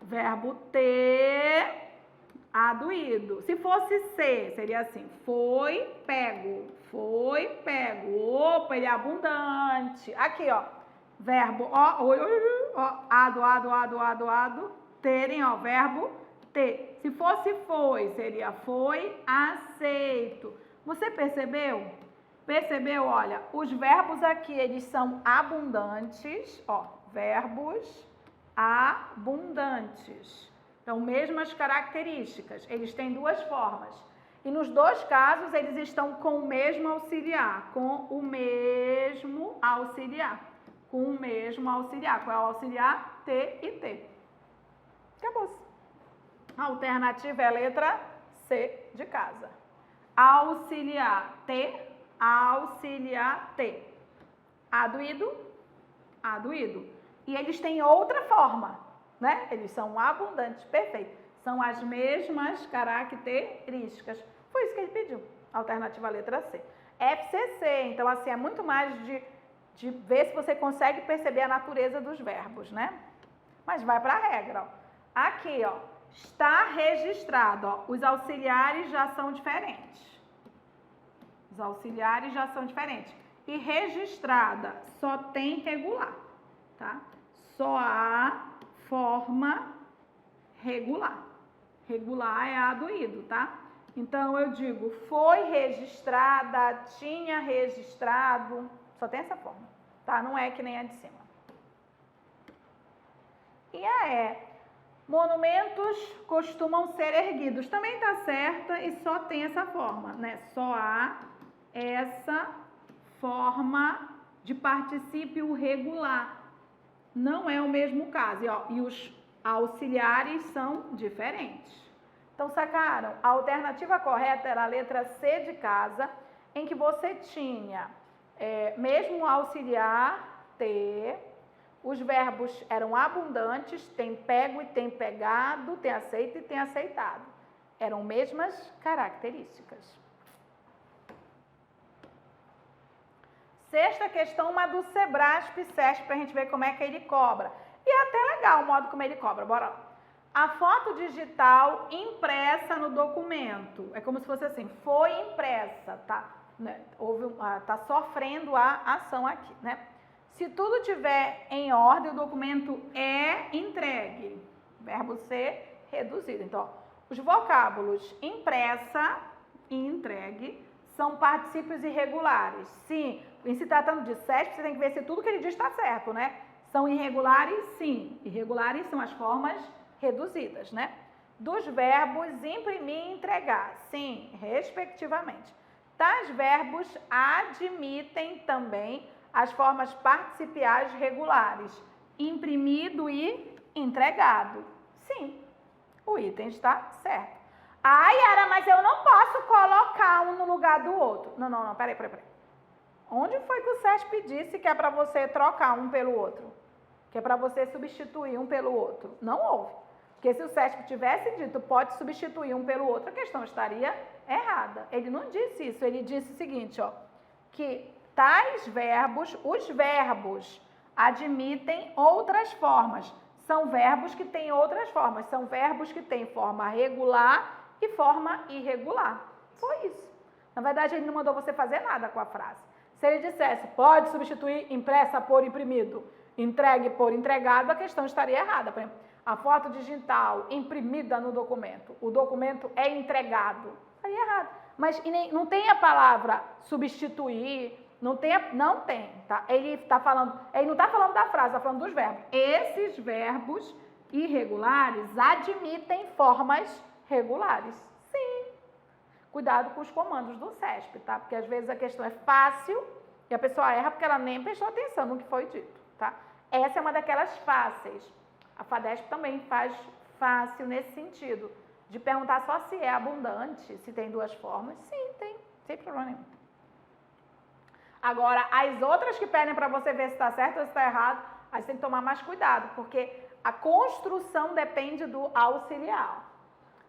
Verbo ter, aduído. Se fosse ser, seria assim, foi pego. Opa, ele é abundante. Aqui, ó, verbo, ó, ado, terem, ó, verbo ter. Se fosse foi, seria foi aceito. Você percebeu? Percebeu? Olha, os verbos aqui, eles são abundantes, ó, verbos abundantes. Então, mesmas características, eles têm duas formas. E nos dois casos, eles estão com o mesmo auxiliar, com o mesmo auxiliar. Com o mesmo auxiliar. Qual é o auxiliar? T e T. Acabou-se. A alternativa é a letra C de casa. Auxiliar T, auxiliar T. Aduído, aduído. E eles têm outra forma, né? Eles são abundantes, perfeito. São as mesmas características. Foi isso que ele pediu. Alternativa letra C. FCC, então assim, é muito mais de ver se você consegue perceber a natureza dos verbos, né? Mas vai para a regra, ó. Aqui, ó, está registrado, ó, os auxiliares já são diferentes. Os auxiliares já são diferentes. E registrada só tem regular, tá? Só há forma regular. Regular é aduído, tá? Então, eu digo, foi registrada, tinha registrado, só tem essa forma, tá? Não é que nem a de cima. E monumentos costumam ser erguidos. Também tá certa e só tem essa forma, né? Só há essa forma de particípio regular. Não é o mesmo caso. E os auxiliares são diferentes. Então, sacaram? A alternativa correta era a letra C de casa, em que você tinha mesmo auxiliar, T, os verbos eram abundantes, tem pego e tem pegado, tem aceito e tem aceitado. Eram mesmas características. Sexta questão, uma do Sebrasp e Sesp, para a gente ver como é que ele cobra. E é até legal o modo como ele cobra, bora lá. A foto digital impressa no documento. É como se fosse assim, foi impressa, tá? Tá sofrendo a ação aqui, né? Se tudo tiver em ordem, o documento é entregue. Verbo ser reduzido. Então, ó, os vocábulos impressa e entregue são particípios irregulares. Sim, em se tratando de Sesp, você tem que ver se tudo que ele diz está certo, né? São irregulares, sim. Irregulares são as formas reduzidas, né? Dos verbos imprimir e entregar, sim, respectivamente. Tais verbos admitem também as formas participiais regulares, imprimido e entregado. Sim, o item está certo. Ah, Yara, mas eu não posso colocar um no lugar do outro. Não, peraí. Onde foi que o Sesp disse que é para você trocar um pelo outro? Que é para você substituir um pelo outro? Não houve. Porque se o Sesp tivesse dito pode substituir um pelo outro, a questão estaria errada. Ele não disse isso, ele disse o seguinte, ó, que tais verbos, os verbos admitem outras formas. São verbos que têm outras formas, são verbos que têm forma regular e forma irregular. Foi isso. Na verdade, ele não mandou você fazer nada com a frase. Se ele dissesse, pode substituir impressa por imprimido, entregue por entregado, a questão estaria errada. Por exemplo, a foto digital imprimida no documento, o documento é entregado, estaria errado. Mas não tem a palavra substituir, não tem, tá? Ele não está falando da frase, está falando dos verbos. Esses verbos irregulares admitem formas regulares. Sim. Cuidado com os comandos do Sesp, tá? Porque às vezes a questão é fácil e a pessoa erra porque ela nem prestou atenção no que foi dito, tá? Essa é uma daquelas fáceis. A FADESP também faz fácil nesse sentido, de perguntar só se é abundante, se tem duas formas. Sim, tem, sem problema nenhum. Agora, as outras que pedem para você ver se está certo ou se está errado, aí você tem que tomar mais cuidado, porque a construção depende do auxiliar.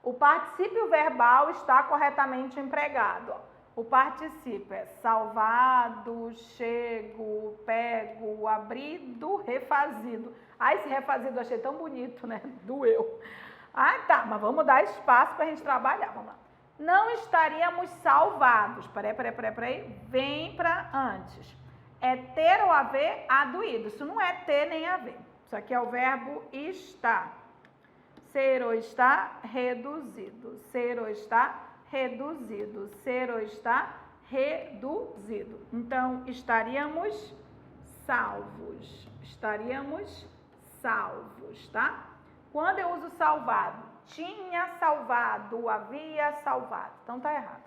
O particípio verbal está corretamente empregado. Ó. O particípio é salvado, chego, pego, abrido, refazido. Ah, esse refazido eu achei tão bonito, né? Doeu. Ah, tá, mas vamos dar espaço para a gente trabalhar. Vamos lá. Não estaríamos salvados. Peraí. Vem para antes. É ter ou haver aduído. Isso não é ter nem haver. Isso aqui é o verbo estar. ser ou está reduzido, ser ou está reduzido, ser ou está reduzido. Então, estaríamos salvos, tá? Quando eu uso salvado, tinha salvado, havia salvado, então tá errado.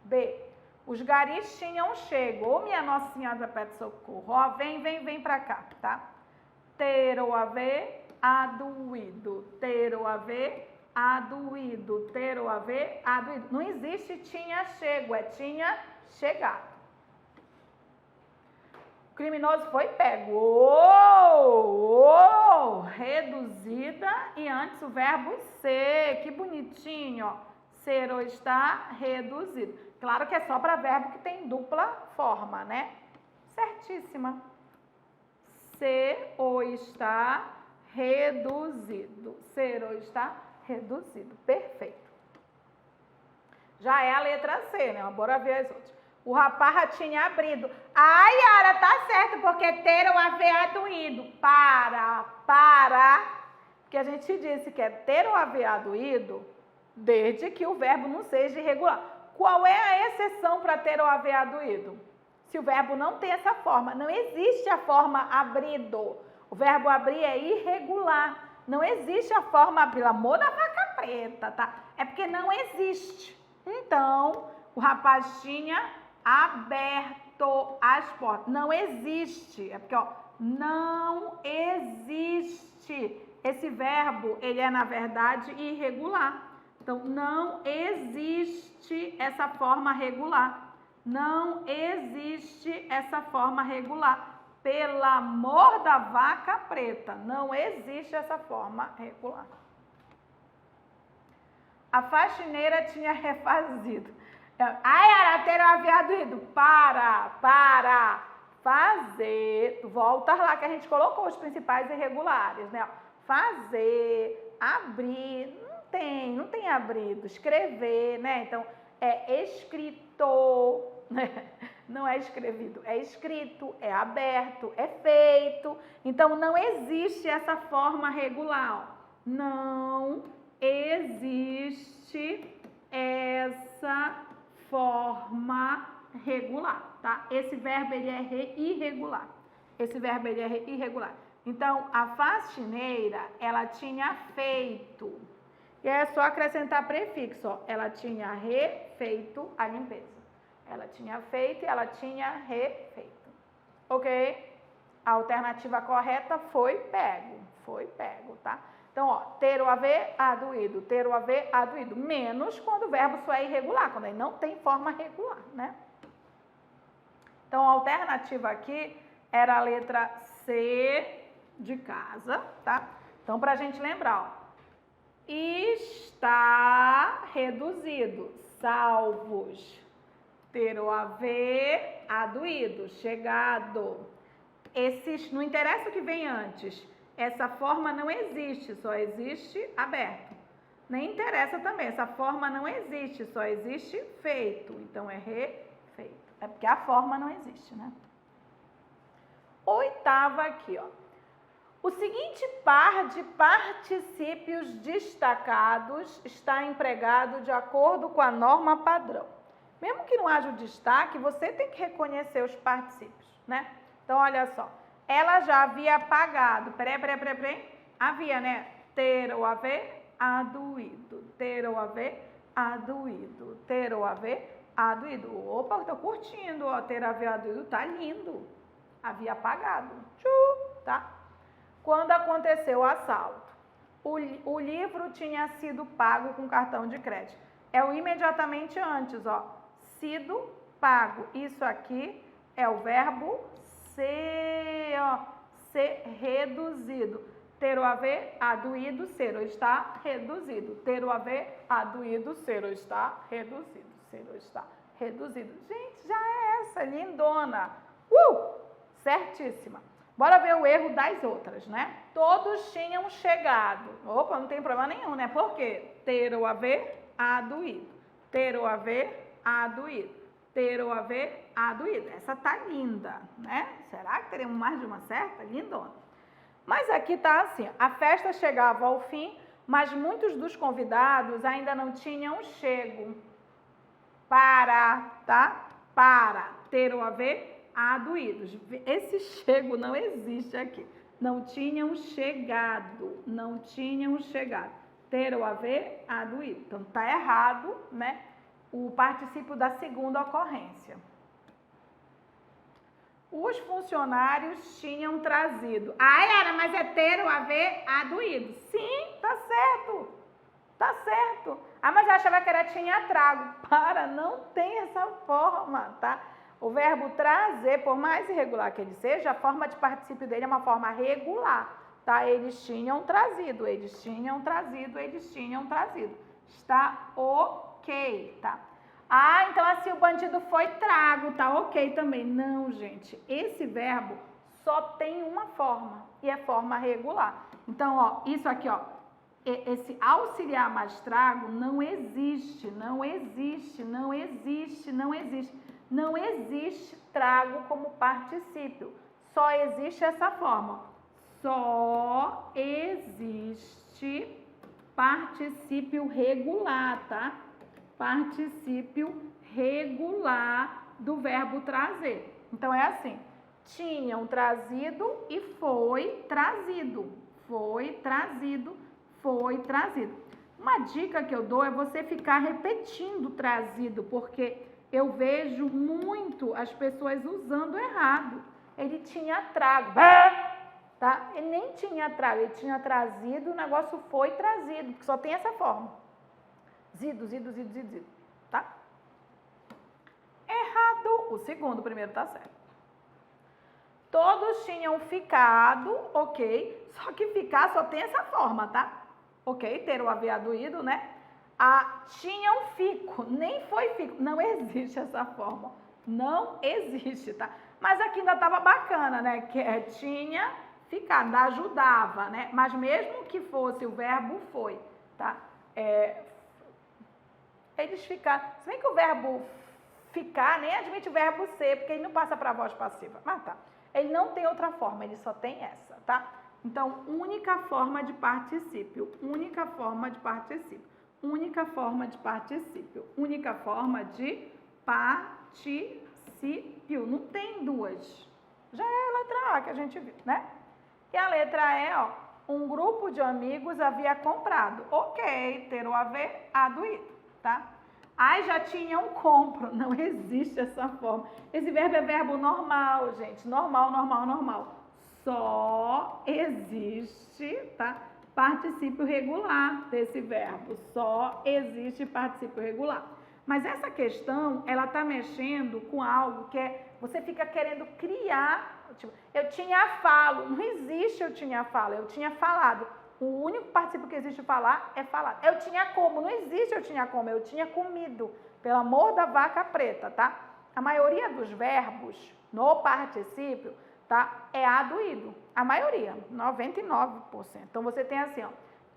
B, os garis tinham chego, ou minha Nossa Senhora da Pé de Socorro, ó, vem pra cá, tá? Ter ou haver, aduído, ter ou haver, aduído, ter ou haver, aduído. Não existe tinha chego, é tinha chegado. O criminoso foi pego, reduzida e antes o verbo ser, que bonitinho, ó, ser ou está reduzido. Claro que é só para verbo que tem dupla forma, né? Certíssima. Ser ou está reduzido, ser ou está reduzido, perfeito. Já é a letra C, né? Bora ver as outras. O rapaz já tinha abrido. Ai, Yara, tá certo, porque ter ou haver aduído. Para. Porque a gente disse que é ter ou haver aduído desde que o verbo não seja irregular. Qual é a exceção para ter ou haver aduído? Se o verbo não tem essa forma. Não existe a forma abrido. O verbo abrir é irregular. Não existe a forma, pelo amor da vaca preta, tá? É porque não existe. Então, o rapaz tinha aberto as portas. Não existe. É porque, ó, não existe. Esse verbo, ele é, na verdade, irregular. Então, não existe essa forma regular. Não existe essa forma regular. Pelo amor da vaca preta, não existe essa forma regular. A faxineira tinha refazido. Ai, era ter ou haver aduído. Para. Fazer. Volta lá que a gente colocou os principais irregulares, né? Fazer, abrir, não tem abrido. Escrever, né? Então, é escritor, né? Não é escrevido, é escrito, é aberto, é feito. Então, não existe essa forma regular. Ó. Não existe essa forma regular, tá? Esse verbo, ele é irregular. Então, a faxineira, ela tinha feito. E é só acrescentar prefixo, ó. Ela tinha refeito a limpeza. Ela tinha feito e ela tinha refeito. Ok? A alternativa correta foi pego, tá? Então, ó, ter ou haver, aduído. Ter ou haver, aduído. Menos quando o verbo só é irregular, quando ele não tem forma regular, né? Então, a alternativa aqui era a letra C de casa, tá? Então, pra gente lembrar, ó. Está reduzido. Salvos. Ter ou haver, aduído, chegado. Esses, não interessa o que vem antes, essa forma não existe, só existe aberto. Nem interessa também, essa forma não existe, só existe feito. Então, é refeito. É porque a forma não existe, né? Oitava aqui, ó. O seguinte par de particípios destacados está empregado de acordo com a norma padrão. Mesmo que não haja o destaque, você tem que reconhecer os particípios, né? Então, olha só. Ela já havia pagado. Peraí. Havia, né? Ter ou haver, aduído. Ter ou haver, aduído. Ter ou haver, aduído. Opa, eu tô curtindo, ó. Ter ou haver, aduído. Tá lindo. Havia pagado. Tá? Quando aconteceu o assalto, o livro tinha sido pago com cartão de crédito. É o imediatamente antes, ó. Sido pago. Isso aqui é o verbo ser, ó. Ser reduzido. Ter ou haver, aduído, ser ou está reduzido. Ter ou haver, aduído, ser ou está reduzido. Ser ou está reduzido. Gente, já é essa, lindona. Certíssima. Bora ver o erro das outras, né? Todos tinham chegado. Opa, não tem problema nenhum, né? Por quê? Ter ou haver, aduído. Ter ou haver, aduído. Ter ou haver, aduído. Essa tá linda, né? Será que teremos mais de uma certa? Lindona. Mas aqui tá assim, a festa chegava ao fim, mas muitos dos convidados ainda não tinham chego para, tá? Para ter ou haver aduídos. Esse chego não existe aqui. Não tinham chegado, não tinham chegado. Ter ou haver aduído. Então tá errado, né? O particípio da segunda ocorrência. Os funcionários tinham trazido. Ah, Yara, mas é ter ou haver aduído. Sim, tá certo. Tá certo. Ah, mas eu achava que era tinha trago. Para, não tem essa forma, tá? O verbo trazer, por mais irregular que ele seja, a forma de particípio dele é uma forma regular, tá? Eles tinham trazido, eles tinham trazido, eles tinham trazido. Está ok, tá? Ah, então assim o bandido foi trago, tá ok também. Não, gente, esse verbo só tem uma forma e é forma regular. Então, ó, isso aqui, ó, esse auxiliar mais trago não existe, não existe, não existe, não existe. Não existe trago como particípio. Só existe essa forma. Só existe particípio regular, tá? Particípio regular do verbo trazer. Então é assim: tinham trazido e foi trazido. Foi trazido, foi trazido. Uma dica que eu dou é você ficar repetindo trazido, porque eu vejo muito as pessoas usando errado. Ele tinha trago, tá? Ele nem tinha trago, ele tinha trazido, o negócio foi trazido, porque só tem essa forma. Zido, zido, zido, zido, zido, tá? Errado. O segundo, o primeiro tá certo. Todos tinham ficado, ok, só que ficar só tem essa forma, tá? Ok, ter o haver aduído, né? Tinham fico, nem foi fico, não existe essa forma, não existe, tá? Mas aqui ainda tava bacana, né? Que tinha ficado, ajudava, né? Mas mesmo que fosse o verbo foi, tá? Eles ficaram, se bem que o verbo ficar nem admite o verbo ser, porque ele não passa para a voz passiva, mas tá. Ele não tem outra forma, ele só tem essa, tá? Então, única forma de particípio, única forma de particípio. Única forma de particípio, única forma de particípio. Não tem duas. Já é a letra A que a gente viu, né? E a letra E, ó, um grupo de amigos havia comprado. Ok, ter ou haver aduído, tá? Ai, já tinham compro. Não existe essa forma. Esse verbo é verbo normal, gente. Normal, normal, normal. Só existe, tá? Particípio regular desse verbo. Só existe particípio regular. Mas essa questão, ela tá mexendo com algo que é... Você fica querendo criar... Tipo, eu tinha falo. Não existe eu tinha falo. Eu tinha falado. O único particípio que existe falar é falar. Eu tinha como. Não existe eu tinha como. Eu tinha comido. Pelo amor da vaca preta, tá? A maioria dos verbos no particípio... tá? É aduído. A maioria, 99%. Então, você tem assim, ó,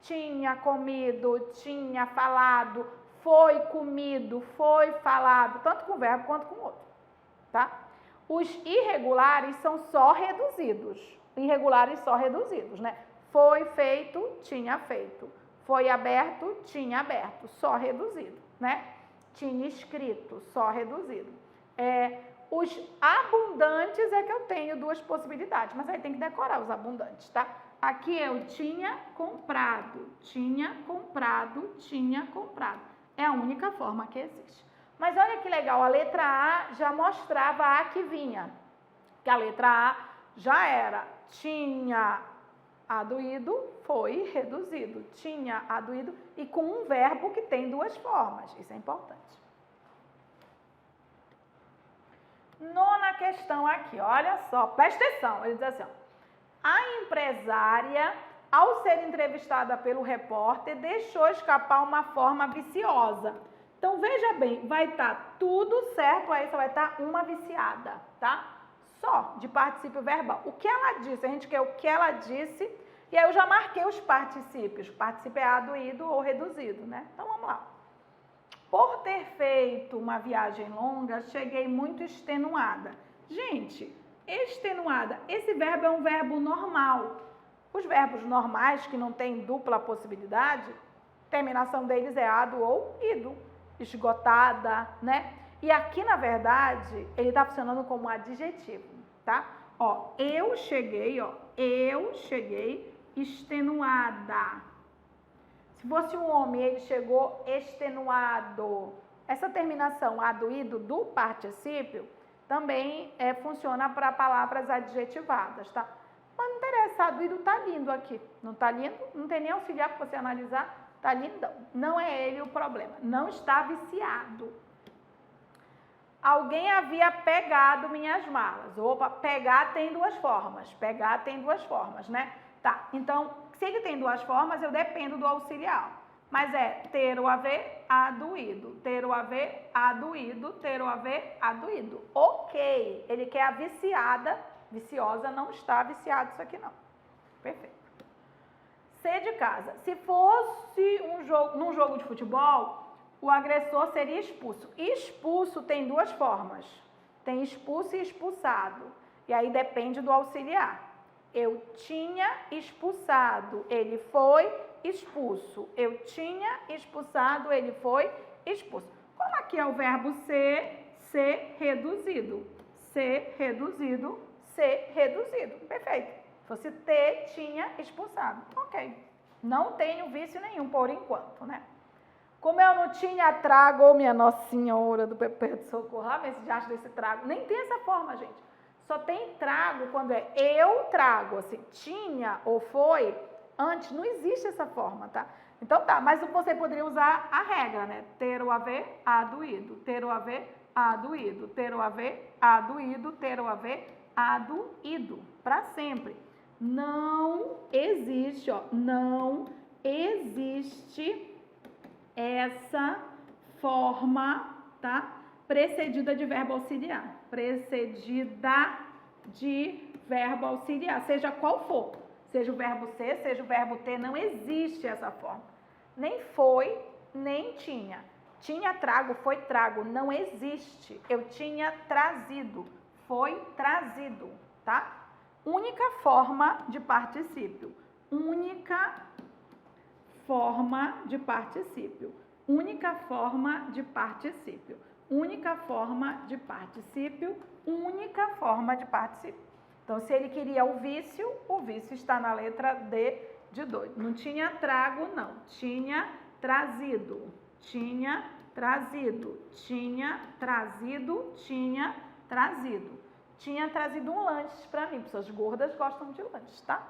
tinha comido, tinha falado, foi comido, foi falado, tanto com o verbo quanto com o outro, tá? Os irregulares são só reduzidos. Irregulares só reduzidos, né? Foi feito, tinha feito. Foi aberto, tinha aberto. Só reduzido, né? Tinha escrito, só reduzido. Os abundantes é que eu tenho duas possibilidades, mas aí tem que decorar os abundantes, tá? Aqui eu tinha comprado, tinha comprado, tinha comprado. É a única forma que existe. Mas olha que legal, a letra A já mostrava a que vinha. Que a letra A já era tinha aduído, foi reduzido. Tinha aduído e com um verbo que tem duas formas. Isso é importante. Nona questão aqui, olha só, presta atenção, ele diz assim, ó, a empresária, ao ser entrevistada pelo repórter, deixou escapar uma forma viciosa. Então, veja bem, vai estar tudo certo, aí só vai estar uma viciada, tá? Só de particípio verbal. O que ela disse, a gente quer o que ela disse, e aí eu já marquei os particípios. Particípio é aduído ou reduzido, né? Então, vamos lá. Por ter feito uma viagem longa, cheguei muito extenuada. Gente, extenuada, esse verbo é um verbo normal. Os verbos normais, que não têm dupla possibilidade, terminação deles é ado ou ido. Esgotada, né? E aqui, na verdade, ele está funcionando como adjetivo, tá? Ó, eu cheguei extenuada. Se fosse um homem, ele chegou extenuado. Essa terminação ado, ido do particípio também funciona para palavras adjetivadas, tá? Mas não interessa, ado, ido tá lindo aqui. Não tá lindo? Não tem nem auxiliar para você analisar. Tá lindão. Não é ele o problema. Não está viciado. Alguém havia pegado minhas malas. Opa, pegar tem duas formas. Pegar tem duas formas, né? Tá, então, se ele tem duas formas, eu dependo do auxiliar. Mas é ter o haver, aduído. Ter o haver, aduído. Ter o haver, aduído. Ok. Ele quer a viciada. Viciosa não está viciado isso aqui não. Perfeito. C de casa. Se fosse num jogo de futebol, o agressor seria expulso. Expulso tem duas formas. Tem expulso e expulsado. E aí depende do auxiliar. Eu tinha expulsado, ele foi expulso. Eu tinha expulsado, ele foi expulso. Como aqui é o verbo ser reduzido. Ser reduzido, ser reduzido. Perfeito. Se fosse ter, tinha expulsado. Ok. Não tenho vício nenhum por enquanto, né? Como eu não tinha trago, ô minha Nossa Senhora do Perpétuo Socorro, vê se já acha desse trago. Nem tem essa forma, gente. Só tem trago quando é eu trago, assim, tinha ou foi, antes não existe essa forma, tá? Então tá, mas você poderia usar a regra, né? Ter o haver, aduído. Ter o haver, aduído. Ter o haver, aduído. Ter o haver, aduído. Para sempre. Não existe, ó, não existe essa forma, tá? Precedida de verbo auxiliar. Precedida de verbo auxiliar, seja qual for. Seja o verbo ser, seja o verbo ter, não existe essa forma. Nem foi, nem tinha. Tinha trago, foi trago, não existe. Eu tinha trazido, foi trazido, tá? Única forma de particípio. Única forma de particípio. Única forma de particípio. Única forma de particípio. Única forma de particípio. Então, se ele queria o vício está na letra D de doido. Não tinha trago, não. Tinha trazido. Tinha trazido. Tinha trazido. Tinha trazido. Tinha trazido um lanche para mim. Pessoas gordas gostam de lanche, tá?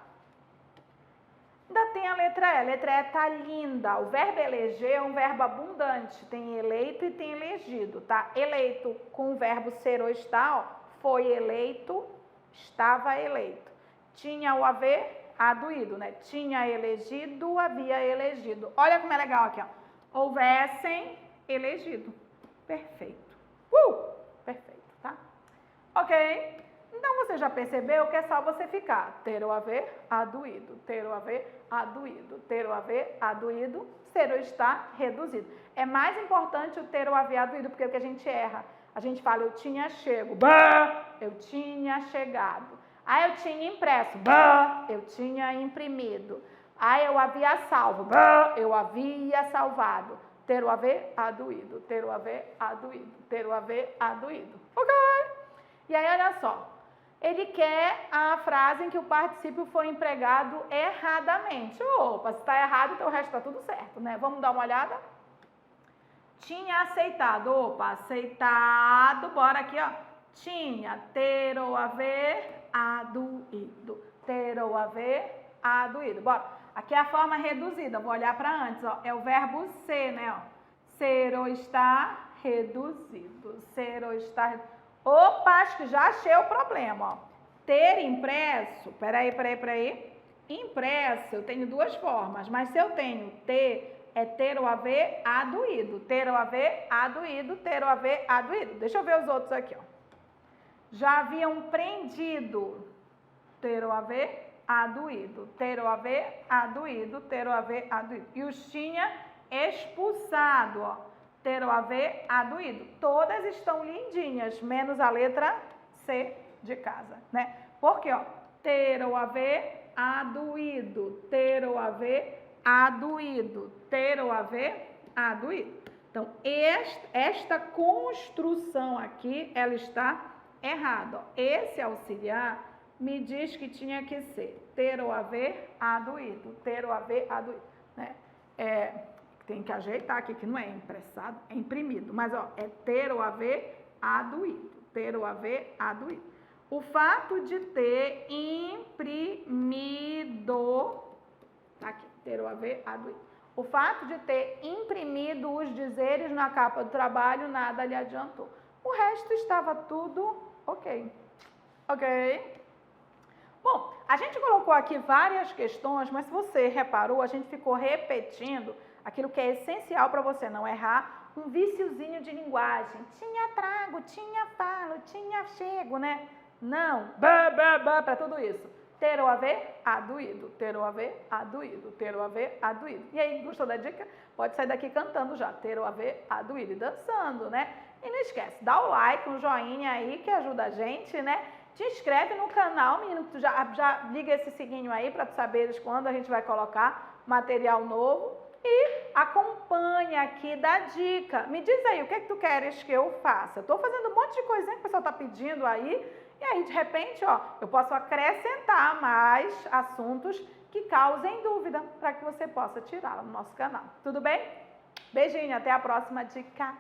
Ainda tem a letra E. A letra E tá linda. O verbo eleger é um verbo abundante. Tem eleito e tem elegido, tá? Eleito com o verbo ser ou estar, ó, foi eleito, estava eleito. Tinha o haver, aduído, né? Tinha elegido, havia elegido. Olha como é legal aqui, ó. Houvessem elegido. Perfeito. Perfeito, tá? Ok? Então, você já percebeu que é só você ficar ter ou haver, aduído, ter ou haver, aduído, ter ou haver, aduído, ser ou estar, reduzido. É mais importante o ter ou haver aduído, porque é o que a gente erra. A gente fala, eu tinha chego, eu tinha chegado. Eu tinha impresso, eu tinha imprimido. Eu havia salvo, eu havia salvado. Ter ou haver, aduído, ter ou haver, aduído, ter ou haver, aduído. Ok? E aí, olha só. Ele quer a frase em que o particípio foi empregado erradamente. Opa, se está errado, então o resto está tudo certo, né? Vamos dar uma olhada? Tinha aceitado. Opa, aceitado. Bora aqui, ó. Tinha, ter ou haver, aduído. Ter ou haver, aduído. Bora. Aqui é a forma reduzida. Vou olhar para antes, ó. É o verbo ser, né, ó. Ser ou estar, reduzido. Ser ou estar, reduzido. Opa, acho que já achei o problema, ó. Ter impresso, peraí. Impresso, eu tenho duas formas, mas se eu tenho ter, é ter ou haver aduído. Ter ou haver aduído, ter ou haver aduído. Deixa eu ver os outros aqui, ó. Já haviam prendido. Ter ou haver aduído. Ter ou haver aduído, ter ou haver aduído. E os tinha expulsado, ó. Ter ou haver, aduído. Todas estão lindinhas, menos a letra C de casa, né? Porque, ó, ter ou haver, aduído. Ter ou haver, aduído. Ter ou haver, aduído. Então, esta construção aqui, ela está errada. Ó. Esse auxiliar me diz que tinha que ser ter ou haver, aduído. Ter ou haver, aduído. Né? Tem que ajeitar aqui, que não é impressado, é imprimido. Mas, ó, é ter ou haver, aduído. Ter ou haver, aduído. O fato de ter imprimido, tá aqui, ter ou haver, aduído. O fato de ter imprimido os dizeres na capa do trabalho, nada lhe adiantou. O resto estava tudo ok. Ok? Bom, a gente colocou aqui várias questões, mas se você reparou, a gente ficou repetindo aquilo que é essencial para você não errar, um viciozinho de linguagem. Tinha trago, tinha falo, tinha chego, né? Não, para tudo isso. Ter ou haver, aduído. Ter ou haver, aduído. Ter ou haver, aduído. E aí, gostou da dica? Pode sair daqui cantando já. Ter ou haver, aduído. E dançando, né? E não esquece, dá o like, um joinha aí que ajuda a gente, né? Te inscreve no canal, menino, que tu já liga esse sininho aí para tu saberes quando a gente vai colocar material novo. E acompanha aqui, dá dica. Me diz aí, o que é que tu queres que eu faça? Eu tô fazendo um monte de coisinha que o pessoal tá pedindo aí. E aí, de repente, ó, eu posso acrescentar mais assuntos que causem dúvida para que você possa tirar no nosso canal. Tudo bem? Beijinho, até a próxima dica.